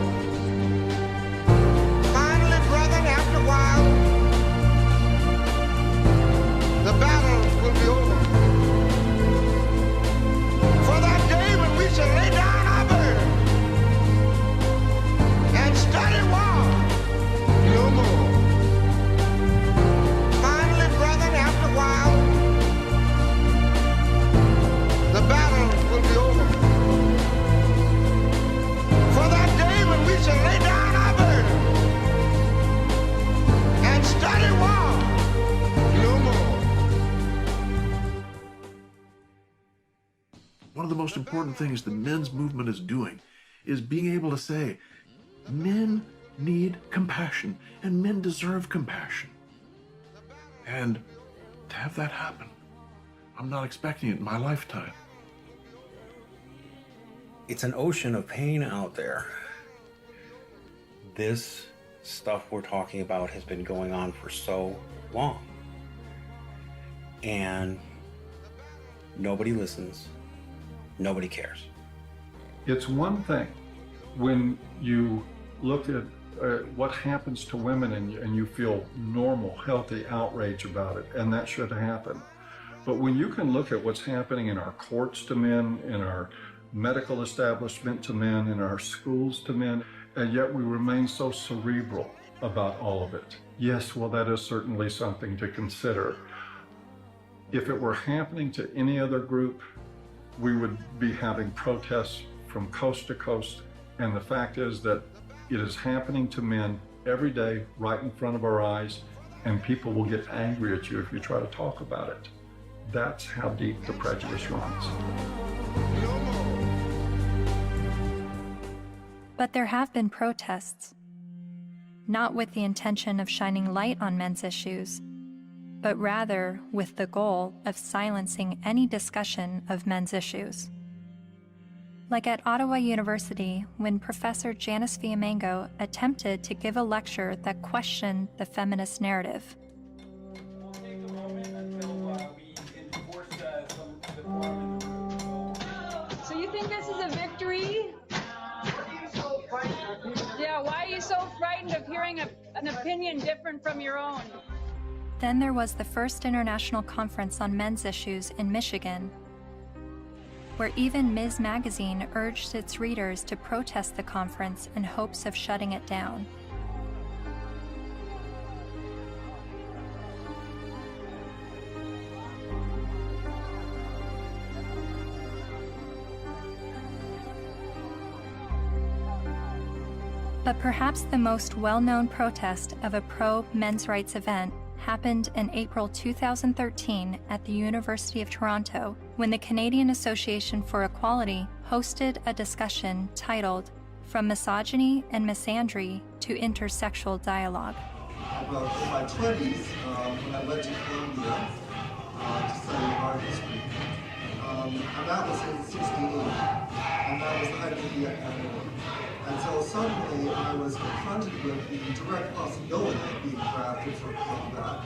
Finally, brethren, after a while, the battle will be over. For that day when we shall lay down our burden and study war no more. Finally, brethren, after a while, the battle will be over. For that day when we shall lay down our burden and study war no more. One of the most important things the men's movement is doing is being able to say, men need compassion and men deserve compassion. And to have that happen, I'm not expecting it in my lifetime. It's an ocean of pain out there. This stuff we're talking about has been going on for so long. And nobody listens. Nobody cares. It's one thing when you look at what happens to women and you feel normal, healthy outrage about it, and that should happen. But when you can look at what's happening in our courts to men, in our medical establishment to men, in our schools to men, and yet we remain so cerebral about all of it. Yes, well, that is certainly something to consider. If it were happening to any other group, we would be having protests from coast to coast. And the fact is that it is happening to men every day, right in front of our eyes, and people will get angry at you if you try to talk about it. That's how deep the prejudice runs. But there have been protests, not with the intention of shining light on men's issues, but rather with the goal of silencing any discussion of men's issues. Like at Ottawa University, when Professor Janice Fiamengo attempted to give a lecture that questioned the feminist narrative. So you think this is a victory? Yeah, why are you so frightened of hearing an opinion different from your own? Then there was the first International Conference on Men's Issues in Michigan, where even Ms. Magazine urged its readers to protest the conference in hopes of shutting it down. But perhaps the most well-known protest of a pro-men's rights event happened in April 2013 at the University of Toronto, when the Canadian Association for Equality hosted a discussion titled From Misogyny and Misandry to Intersexual Dialogue. About in my 20s, when I went to Columbia to study art history, and that was in '68, and that was the height of the academic. And so suddenly I was confronted with the direct possibility of being drafted for that.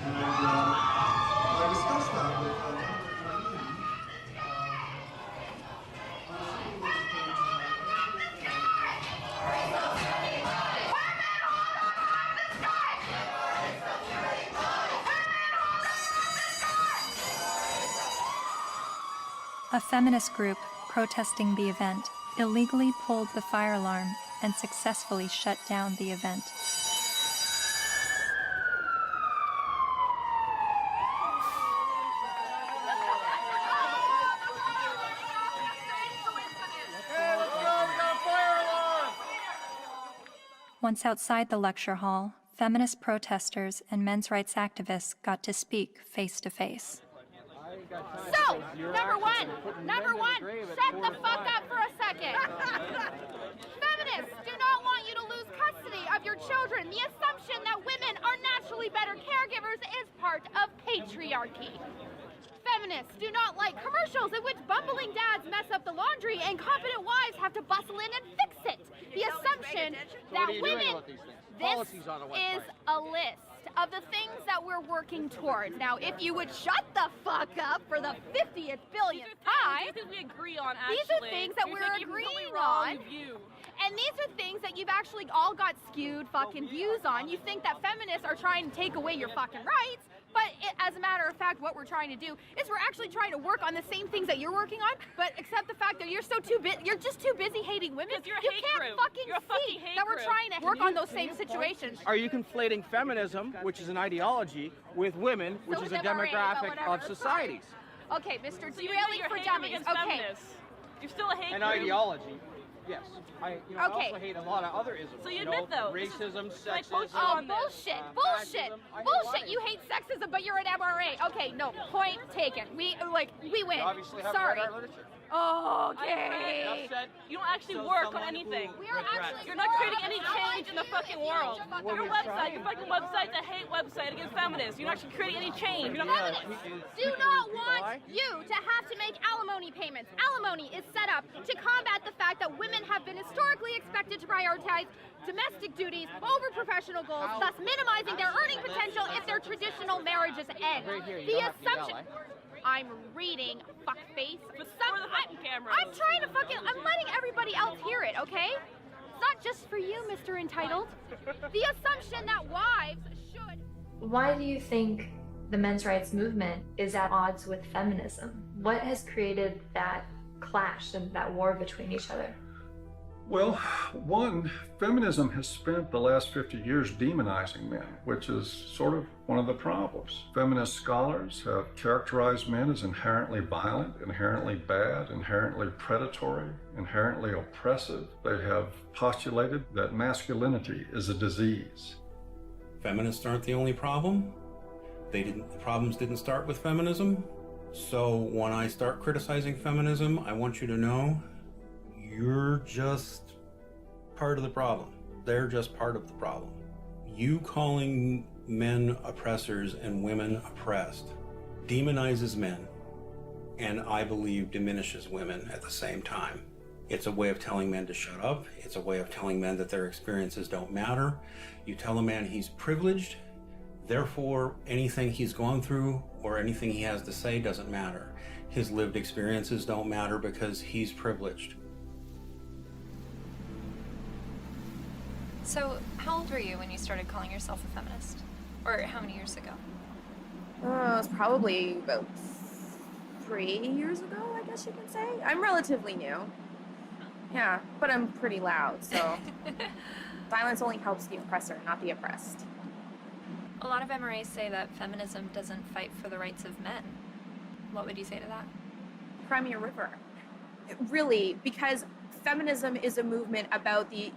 And I discussed that with A feminist group protesting the event illegally pulled the fire alarm and successfully shut down the event. Once outside the lecture hall, feminist protesters and men's rights activists got to speak face to face. So, number one, shut the fuck up for a second. Feminists do not want you to lose custody of your children. The assumption that women are naturally better caregivers is part of patriarchy. Feminists do not like commercials in which bumbling dads mess up the laundry and competent wives have to bustle in and fix it. The assumption that women... This is a list of the things that we're working towards. Now, if you would shut the fuck up for the 50th billionth time, these are things we agree on, actually. These are things that we're agreeing on. And these are things that you've actually all got skewed fucking views on. You think that feminists are trying to take away your fucking rights, but as a matter of fact, what we're trying to do is we're actually trying to work on the same things that you're working on, but except the fact that you're just too busy hating women. You can't fucking see that we're trying to work on those same situations. Are you conflating feminism, which is an ideology, with women, which is a demographic of societies? Okay, Mr. Derailing for Dummies. Okay. You're still a hate An group. ideology. Yes. I also hate a lot of other isms. So you admit those. Racism, sexism. Oh, bullshit. Bullshit. You hate sexism, but you're an MRA. Okay, no, point taken. We win. You obviously have Sorry. read our literature. Okay. You don't actually work on anything. You're not creating any change in the fucking world. Your fucking website's a hate website against feminists. You're not actually creating any change. Feminists do not want you to have to make alimony payments. Alimony is set up to combat the fact that women have been historically expected to prioritize domestic duties over professional goals, thus minimizing their earning potential if their traditional marriages end. The assumption... I'm reading, fuckface. I'm trying to I'm letting everybody else hear it, okay? It's not just for you, Mr. Entitled. The assumption that wives should... Why do you think the men's rights movement is at odds with feminism? What has created that clash and that war between each other? Well, one, feminism has spent the last 50 years demonizing men, which is sort of one of the problems. Feminist scholars have characterized men as inherently violent, inherently bad, inherently predatory, inherently oppressive. They have postulated that masculinity is a disease. Feminists aren't the only problem. The problems didn't start with feminism. So when I start criticizing feminism, I want you to know you're just part of the problem. They're just part of the problem. You calling men oppressors and women oppressed demonizes men, and I believe diminishes women at the same time. It's a way of telling men to shut up. It's a way of telling men that their experiences don't matter. You tell a man he's privileged, therefore anything he's gone through or anything he has to say doesn't matter. His lived experiences don't matter because he's privileged. So, how old were you when you started calling yourself a feminist? Or how many years ago? It was probably about 3 years ago, I guess you can say. I'm relatively new. Yeah, but I'm pretty loud, so violence only helps the oppressor, not the oppressed. A lot of MRAs say that feminism doesn't fight for the rights of men. What would you say to that? Cry me a river. Really, because feminism is a movement about the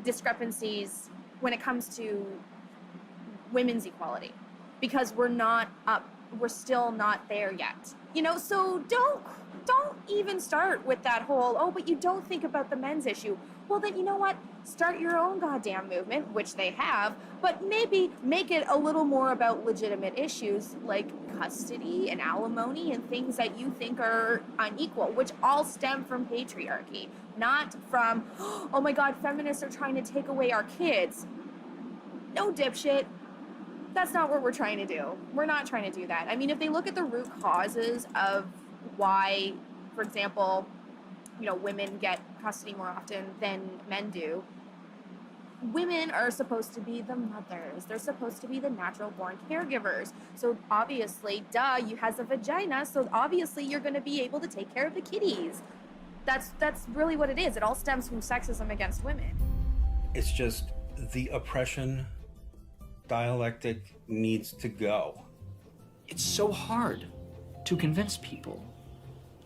discrepancies when it comes to women's equality, because we're still not there yet. You know, so don't even start with that whole, oh, but you don't think about the men's issue. Well, then, you know what? Start your own goddamn movement, which they have, but maybe make it a little more about legitimate issues like custody and alimony and things that you think are unequal, which all stem from patriarchy, not from, oh my God, feminists are trying to take away our kids. No, dipshit. That's not what we're trying to do. We're not trying to do that. I mean, if they look at the root causes of why, for example, you know, women get custody more often than men do, women are supposed to be the mothers. They're supposed to be the natural born caregivers. So obviously, duh, you has a vagina, so obviously you're going to be able to take care of the kitties. That's really what it is. It all stems from sexism against women. It's just the oppression dialectic needs to go. It's so hard to convince people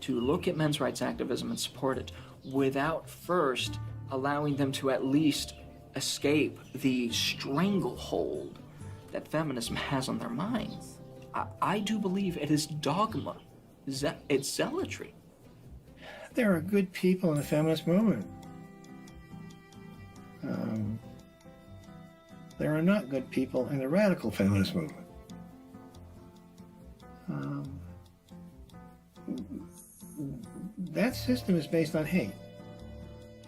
to look at men's rights activism and support it without first allowing them to at least escape the stranglehold that feminism has on their minds. I do believe it is dogma. It's zealotry. There are good people in the feminist movement. There are not good people in the radical feminist movement. That system is based on hate.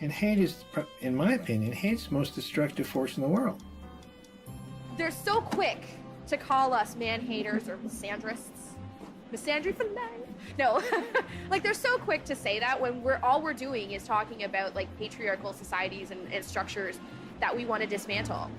And hate is, in my opinion, hate's the most destructive force in the world. They're so quick to call us man-haters or misandrists. Misandry for life. No, like they're so quick to say that when all we're doing is talking about like patriarchal societies and structures that we want to dismantle.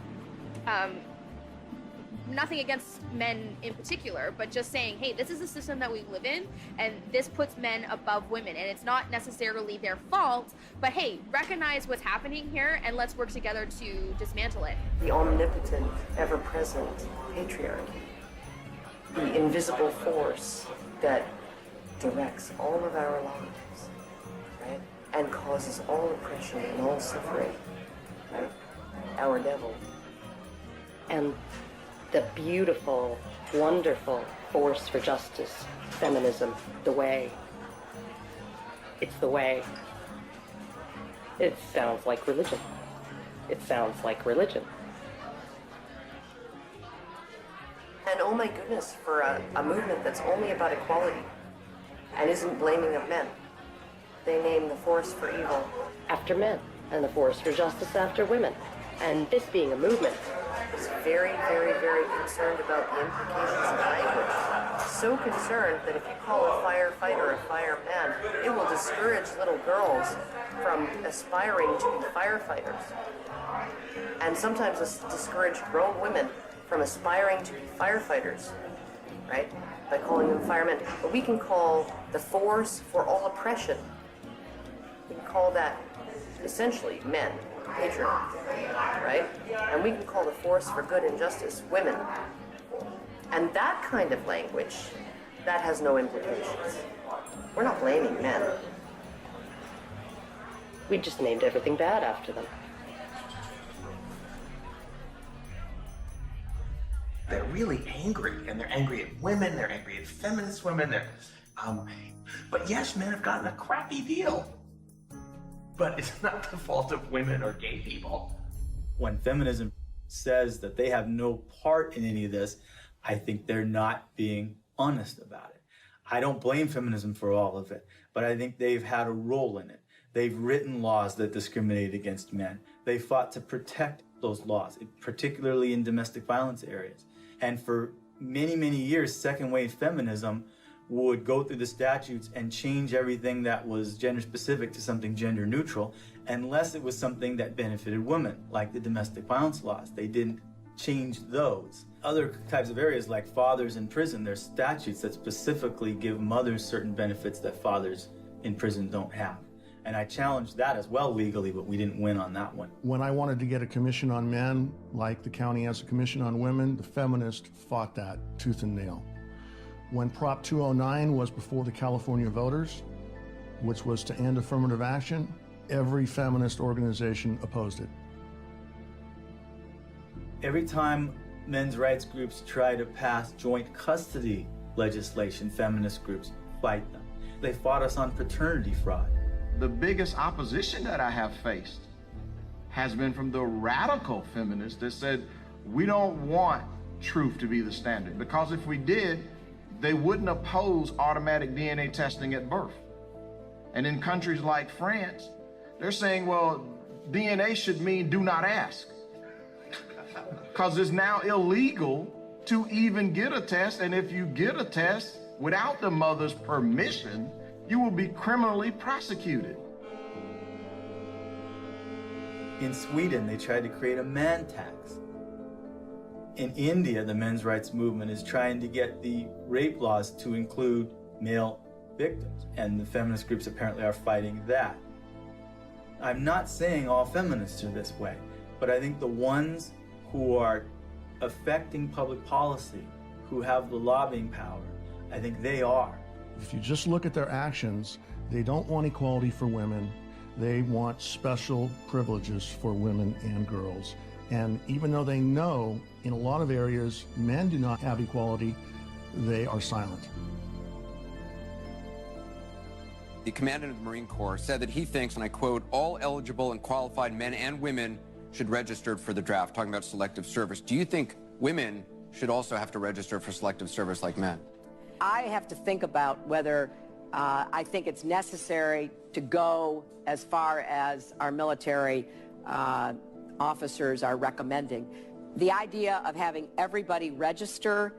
Nothing against men in particular, but just saying, hey, this is the system that we live in, and this puts men above women, and it's not necessarily their fault, but hey, recognize what's happening here, and let's work together to dismantle it. The omnipotent, ever-present patriarchy, the invisible force that directs all of our lives, right, and causes all oppression and all suffering, right, our devil. And the beautiful, wonderful force for justice, feminism, the way. It's the way. It sounds like religion. It sounds like religion. And oh my goodness, for a movement that's only about equality and isn't blaming of men. They name the force for evil after men and the force for justice after women. And this being a movement is very, very, very concerned about the implications of language. So concerned that if you call a firefighter a fireman, it will discourage little girls from aspiring to be firefighters. And sometimes discourage grown women from aspiring to be firefighters, right? By calling them firemen. But we can call the force for all oppression, we can call that essentially men. Patriarchy, right? And we can call the force for good and justice women. And that kind of language, that has no implications. We're not blaming men. We just named everything bad after them. They're really angry, and they're angry at women, they're angry at feminist women, but yes, men have gotten a crappy deal. But it's not the fault of women or gay people. When feminism says that they have no part in any of this, I think they're not being honest about it. I don't blame feminism for all of it, but I think they've had a role in it. They've written laws that discriminate against men. They fought to protect those laws, particularly in domestic violence areas. And for many, many years, second wave feminism would go through the statutes and change everything that was gender specific to something gender neutral, unless it was something that benefited women, like the domestic violence laws. They didn't change those. Other types of areas like fathers in prison, there's statutes that specifically give mothers certain benefits that fathers in prison don't have. And I challenged that as well legally, but we didn't win on that one. When I wanted to get a commission on men, like the county has a commission on women, the feminists fought that tooth and nail. When Prop 209 was before the California voters, which was to end affirmative action, every feminist organization opposed it. Every time men's rights groups try to pass joint custody legislation, feminist groups fight them. They fought us on paternity fraud. The biggest opposition that I have faced has been from the radical feminists that said, we don't want truth to be the standard, because if we did, they wouldn't oppose automatic DNA testing at birth. And in countries like France, they're saying, well, DNA should mean do not ask. Because it's now illegal to even get a test, and if you get a test without the mother's permission, you will be criminally prosecuted. In Sweden, they tried to create a man tax. In India, the men's rights movement is trying to get the rape laws to include male victims, and the feminist groups apparently are fighting that. I'm not saying all feminists are this way, but I think the ones who are affecting public policy, who have the lobbying power, I think they are. If you just look at their actions, they don't want equality for women. They want special privileges for women and girls. And even though they know in a lot of areas men do not have equality, they are silent. The commandant of the Marine Corps said that he thinks, and I quote, all eligible and qualified men and women should register for the draft, talking about selective service. Do you think women should also have to register for selective service like men? I have to think about whether I think it's necessary to go as far as our military officers are recommending. The idea of having everybody register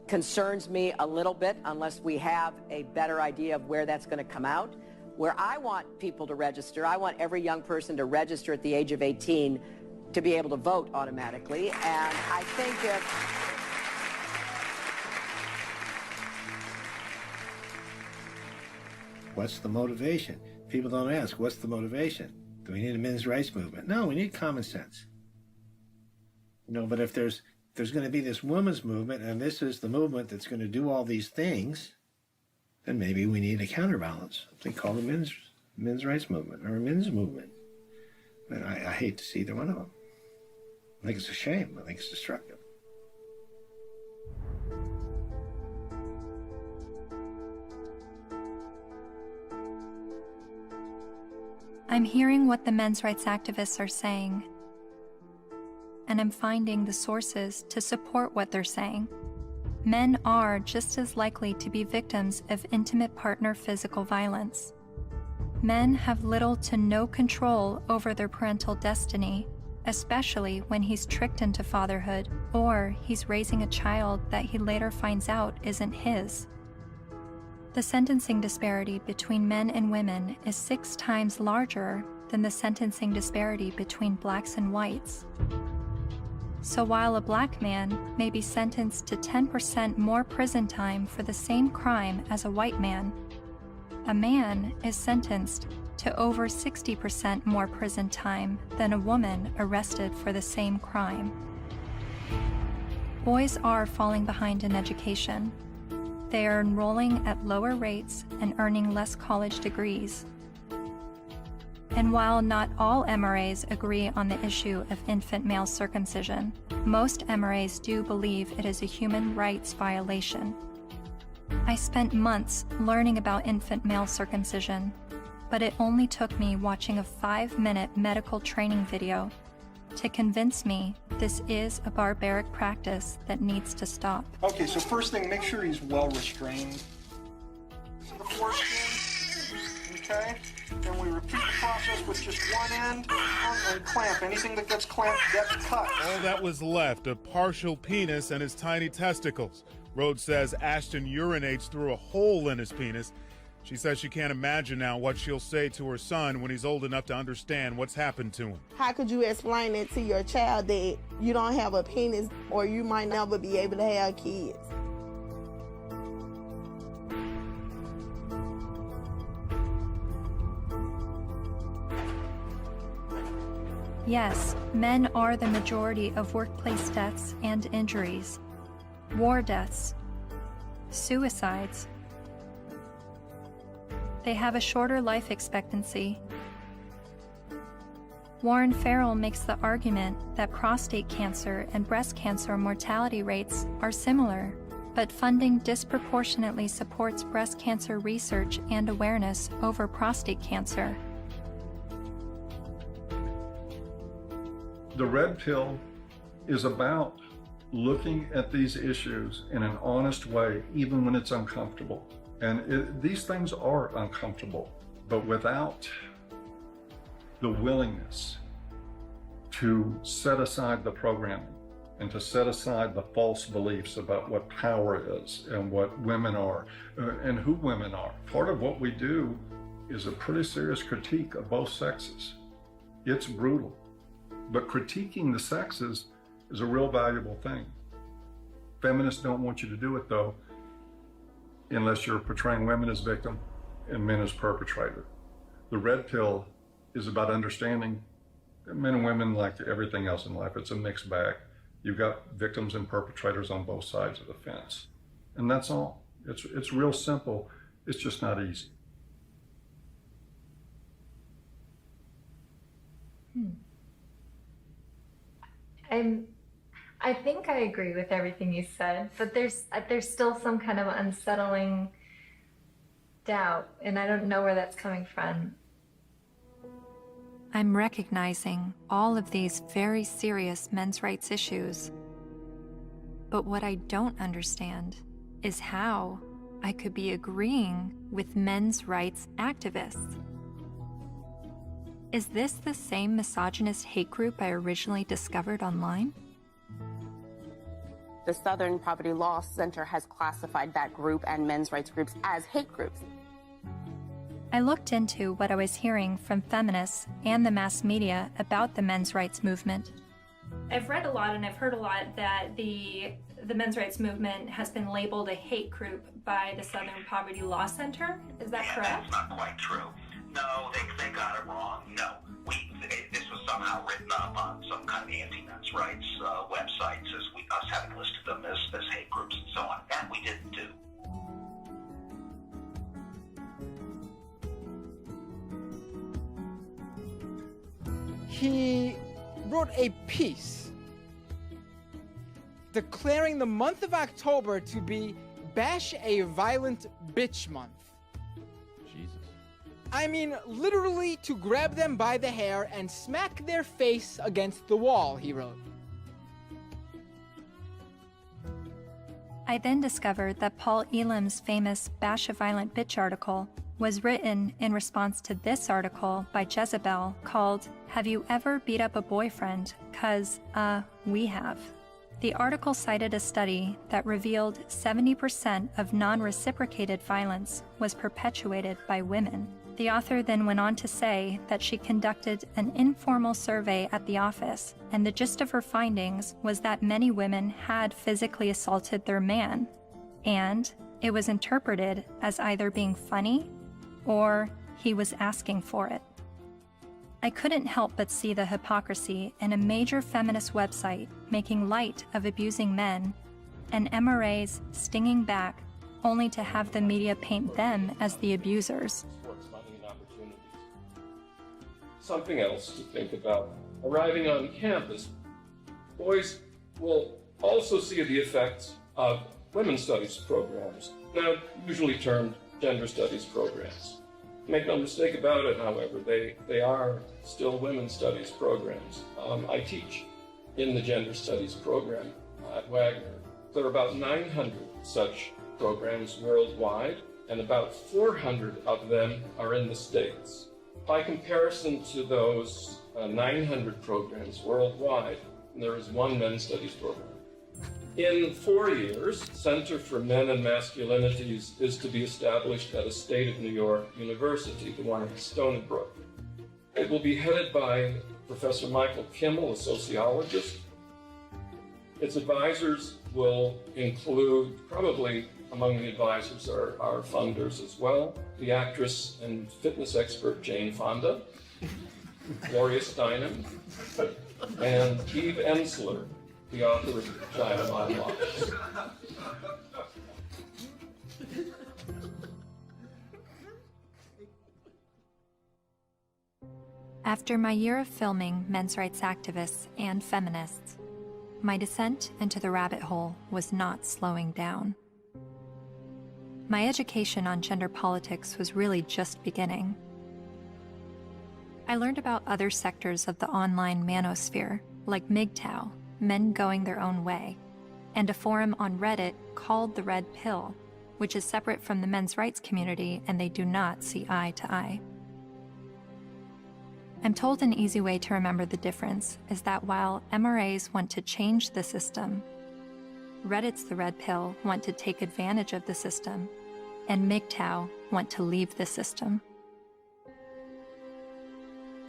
concerns me a little bit unless we have a better idea of where that's going to come out. Where I want people to register, I want every young person to register at the age of 18 to be able to vote automatically. And I think if what's the motivation? People don't ask, what's the motivation? Do we need a men's rights movement? No, we need common sense. You know, but if there's going to be this women's movement, and this is the movement that's going to do all these things, then maybe we need a counterbalance. They call the men's rights movement or a men's movement. And I hate to see either one of them. I think it's a shame. I think it's destructive. I'm hearing what the men's rights activists are saying, and I'm finding the sources to support what they're saying. Men are just as likely to be victims of intimate partner physical violence. Men have little to no control over their parental destiny, especially when he's tricked into fatherhood or he's raising a child that he later finds out isn't his. The sentencing disparity between men and women is 6 times larger than the sentencing disparity between blacks and whites. So while a black man may be sentenced to 10% more prison time for the same crime as a white man, a man is sentenced to over 60% more prison time than a woman arrested for the same crime. Boys are falling behind in education. They are enrolling at lower rates and earning less college degrees. And while not all MRAs agree on the issue of infant male circumcision, most MRAs do believe it is a human rights violation. I spent months learning about infant male circumcision, but it only took me watching a 5-minute medical training video to convince me this is a barbaric practice that needs to stop. Okay, so first thing, make sure he's well restrained. So the foreskin, okay? Then we repeat the process with just one end and clamp. Anything that gets clamped gets cut. All that was left, a partial penis and his tiny testicles. Rhodes says Ashton urinates through a hole in his penis. She says she can't imagine now what she'll say to her son when he's old enough to understand what's happened to him. How could you explain it to your child that you don't have a penis or you might never be able to have kids? Yes, men are the majority of workplace deaths and injuries, war deaths, suicides. They have a shorter life expectancy. Warren Farrell makes the argument that prostate cancer and breast cancer mortality rates are similar, but funding disproportionately supports breast cancer research and awareness over prostate cancer. The red pill is about looking at these issues in an honest way, even when it's uncomfortable. And these things are uncomfortable, but without the willingness to set aside the programming and to set aside the false beliefs about what power is and what women are and who women are. Part of what we do is a pretty serious critique of both sexes. It's brutal. But critiquing the sexes is a real valuable thing. Feminists don't want you to do it, though, unless you're portraying women as victim and men as perpetrator. The red pill is about understanding that men and women, like everything else in life, it's a mixed bag. You've got victims and perpetrators on both sides of the fence. And that's all. It's real simple. It's just not easy. I think I agree with everything you said, but there's still some kind of unsettling doubt, and I don't know where that's coming from. I'm recognizing all of these very serious men's rights issues. But what I don't understand is how I could be agreeing with men's rights activists. Is this the same misogynist hate group I originally discovered online? The Southern Poverty Law Center has classified that group and men's rights groups as hate groups. I looked into what I was hearing from feminists and the mass media about the men's rights movement. I've read a lot and I've heard a lot that the men's rights movement has been labeled a hate group by the Southern Poverty Law Center. Is that correct? That's not quite true. No, they got it wrong. No, this was somehow written up on some kind of anti-men's rights websites as us having listed them as hate groups and so on. That we didn't do. He wrote a piece declaring the month of October to be Bash a Violent Bitch Month. Jesus. I mean, literally to grab them by the hair and smack their face against the wall, he wrote. I then discovered that Paul Elam's famous Bash a Violent Bitch article was written in response to this article by Jezebel called, "Have You Ever Beat Up a Boyfriend? 'Cause, we have." The article cited a study that revealed 70% of non-reciprocated violence was perpetuated by women. The author then went on to say that she conducted an informal survey at the office, and the gist of her findings was that many women had physically assaulted their man, and it was interpreted as either being funny or he was asking for it. I couldn't help but see the hypocrisy in a major feminist website making light of abusing men, and MRAs stinging back only to have the media paint them as the abusers. Something else to think about. Arriving on campus, boys will also see the effects of women's studies programs, now usually termed gender studies programs. Make no mistake about it, however, they are still women's studies programs. I teach in the gender studies program at Wagner. There are about 900 such programs worldwide, and about 400 of them are in the States. By comparison to those 900 programs worldwide, there is one men's studies program. In 4 years, Center for Men and Masculinities is to be established at a state of New York university, the one in Stony Brook. It will be headed by Professor Michael Kimmel, a sociologist. Its advisors will include, probably among the advisors are funders as well, the actress and fitness expert Jane Fonda, Gloria Steinem, and Eve Ensler, the author of Vagina Monologues. After my year of filming men's rights activists and feminists, my descent into the rabbit hole was not slowing down. My education on gender politics was really just beginning. I learned about other sectors of the online manosphere, like MGTOW, Men Going Their Own Way, and a forum on Reddit called The Red Pill, which is separate from the men's rights community and they do not see eye to eye. I'm told an easy way to remember the difference is that while MRAs want to change the system, Reddit's The Red Pill want to take advantage of the system, and MGTOW want to leave the system.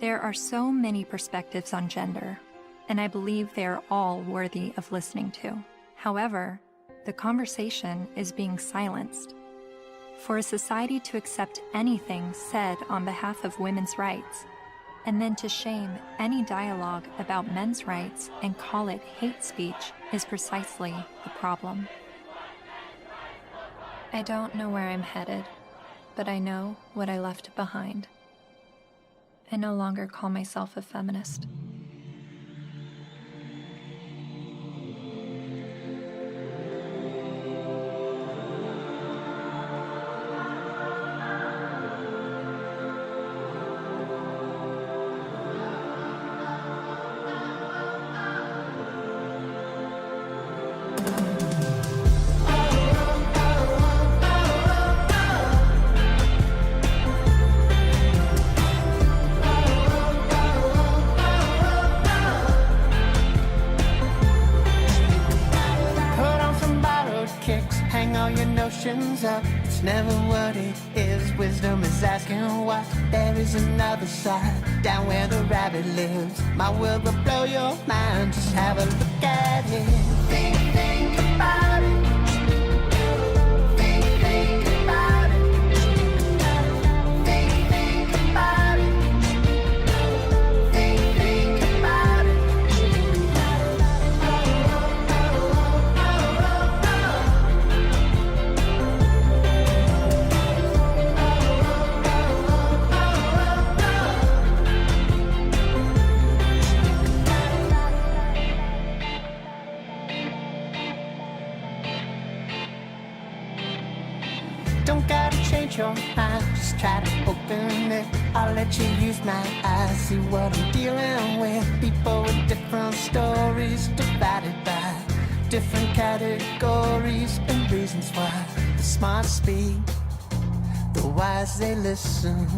There are so many perspectives on gender, and I believe they are all worthy of listening to. However, the conversation is being silenced. For a society to accept anything said on behalf of women's rights, and then to shame any dialogue about men's rights and call it hate speech is precisely the problem. I don't know where I'm headed, but I know what I left behind. I no longer call myself a feminist. Up. It's never what it is. Wisdom is asking why. There is another side, down where the rabbit lives. My world will blow your mind. Just have a look at it. Think about it. Think about it. Think about it. Think about it. Don't gotta change your mind, just try to open it. I'll let you use my eyes, see what I'm dealing with. People with different stories, divided by different categories and reasons why. The smart speak, the wise they listen.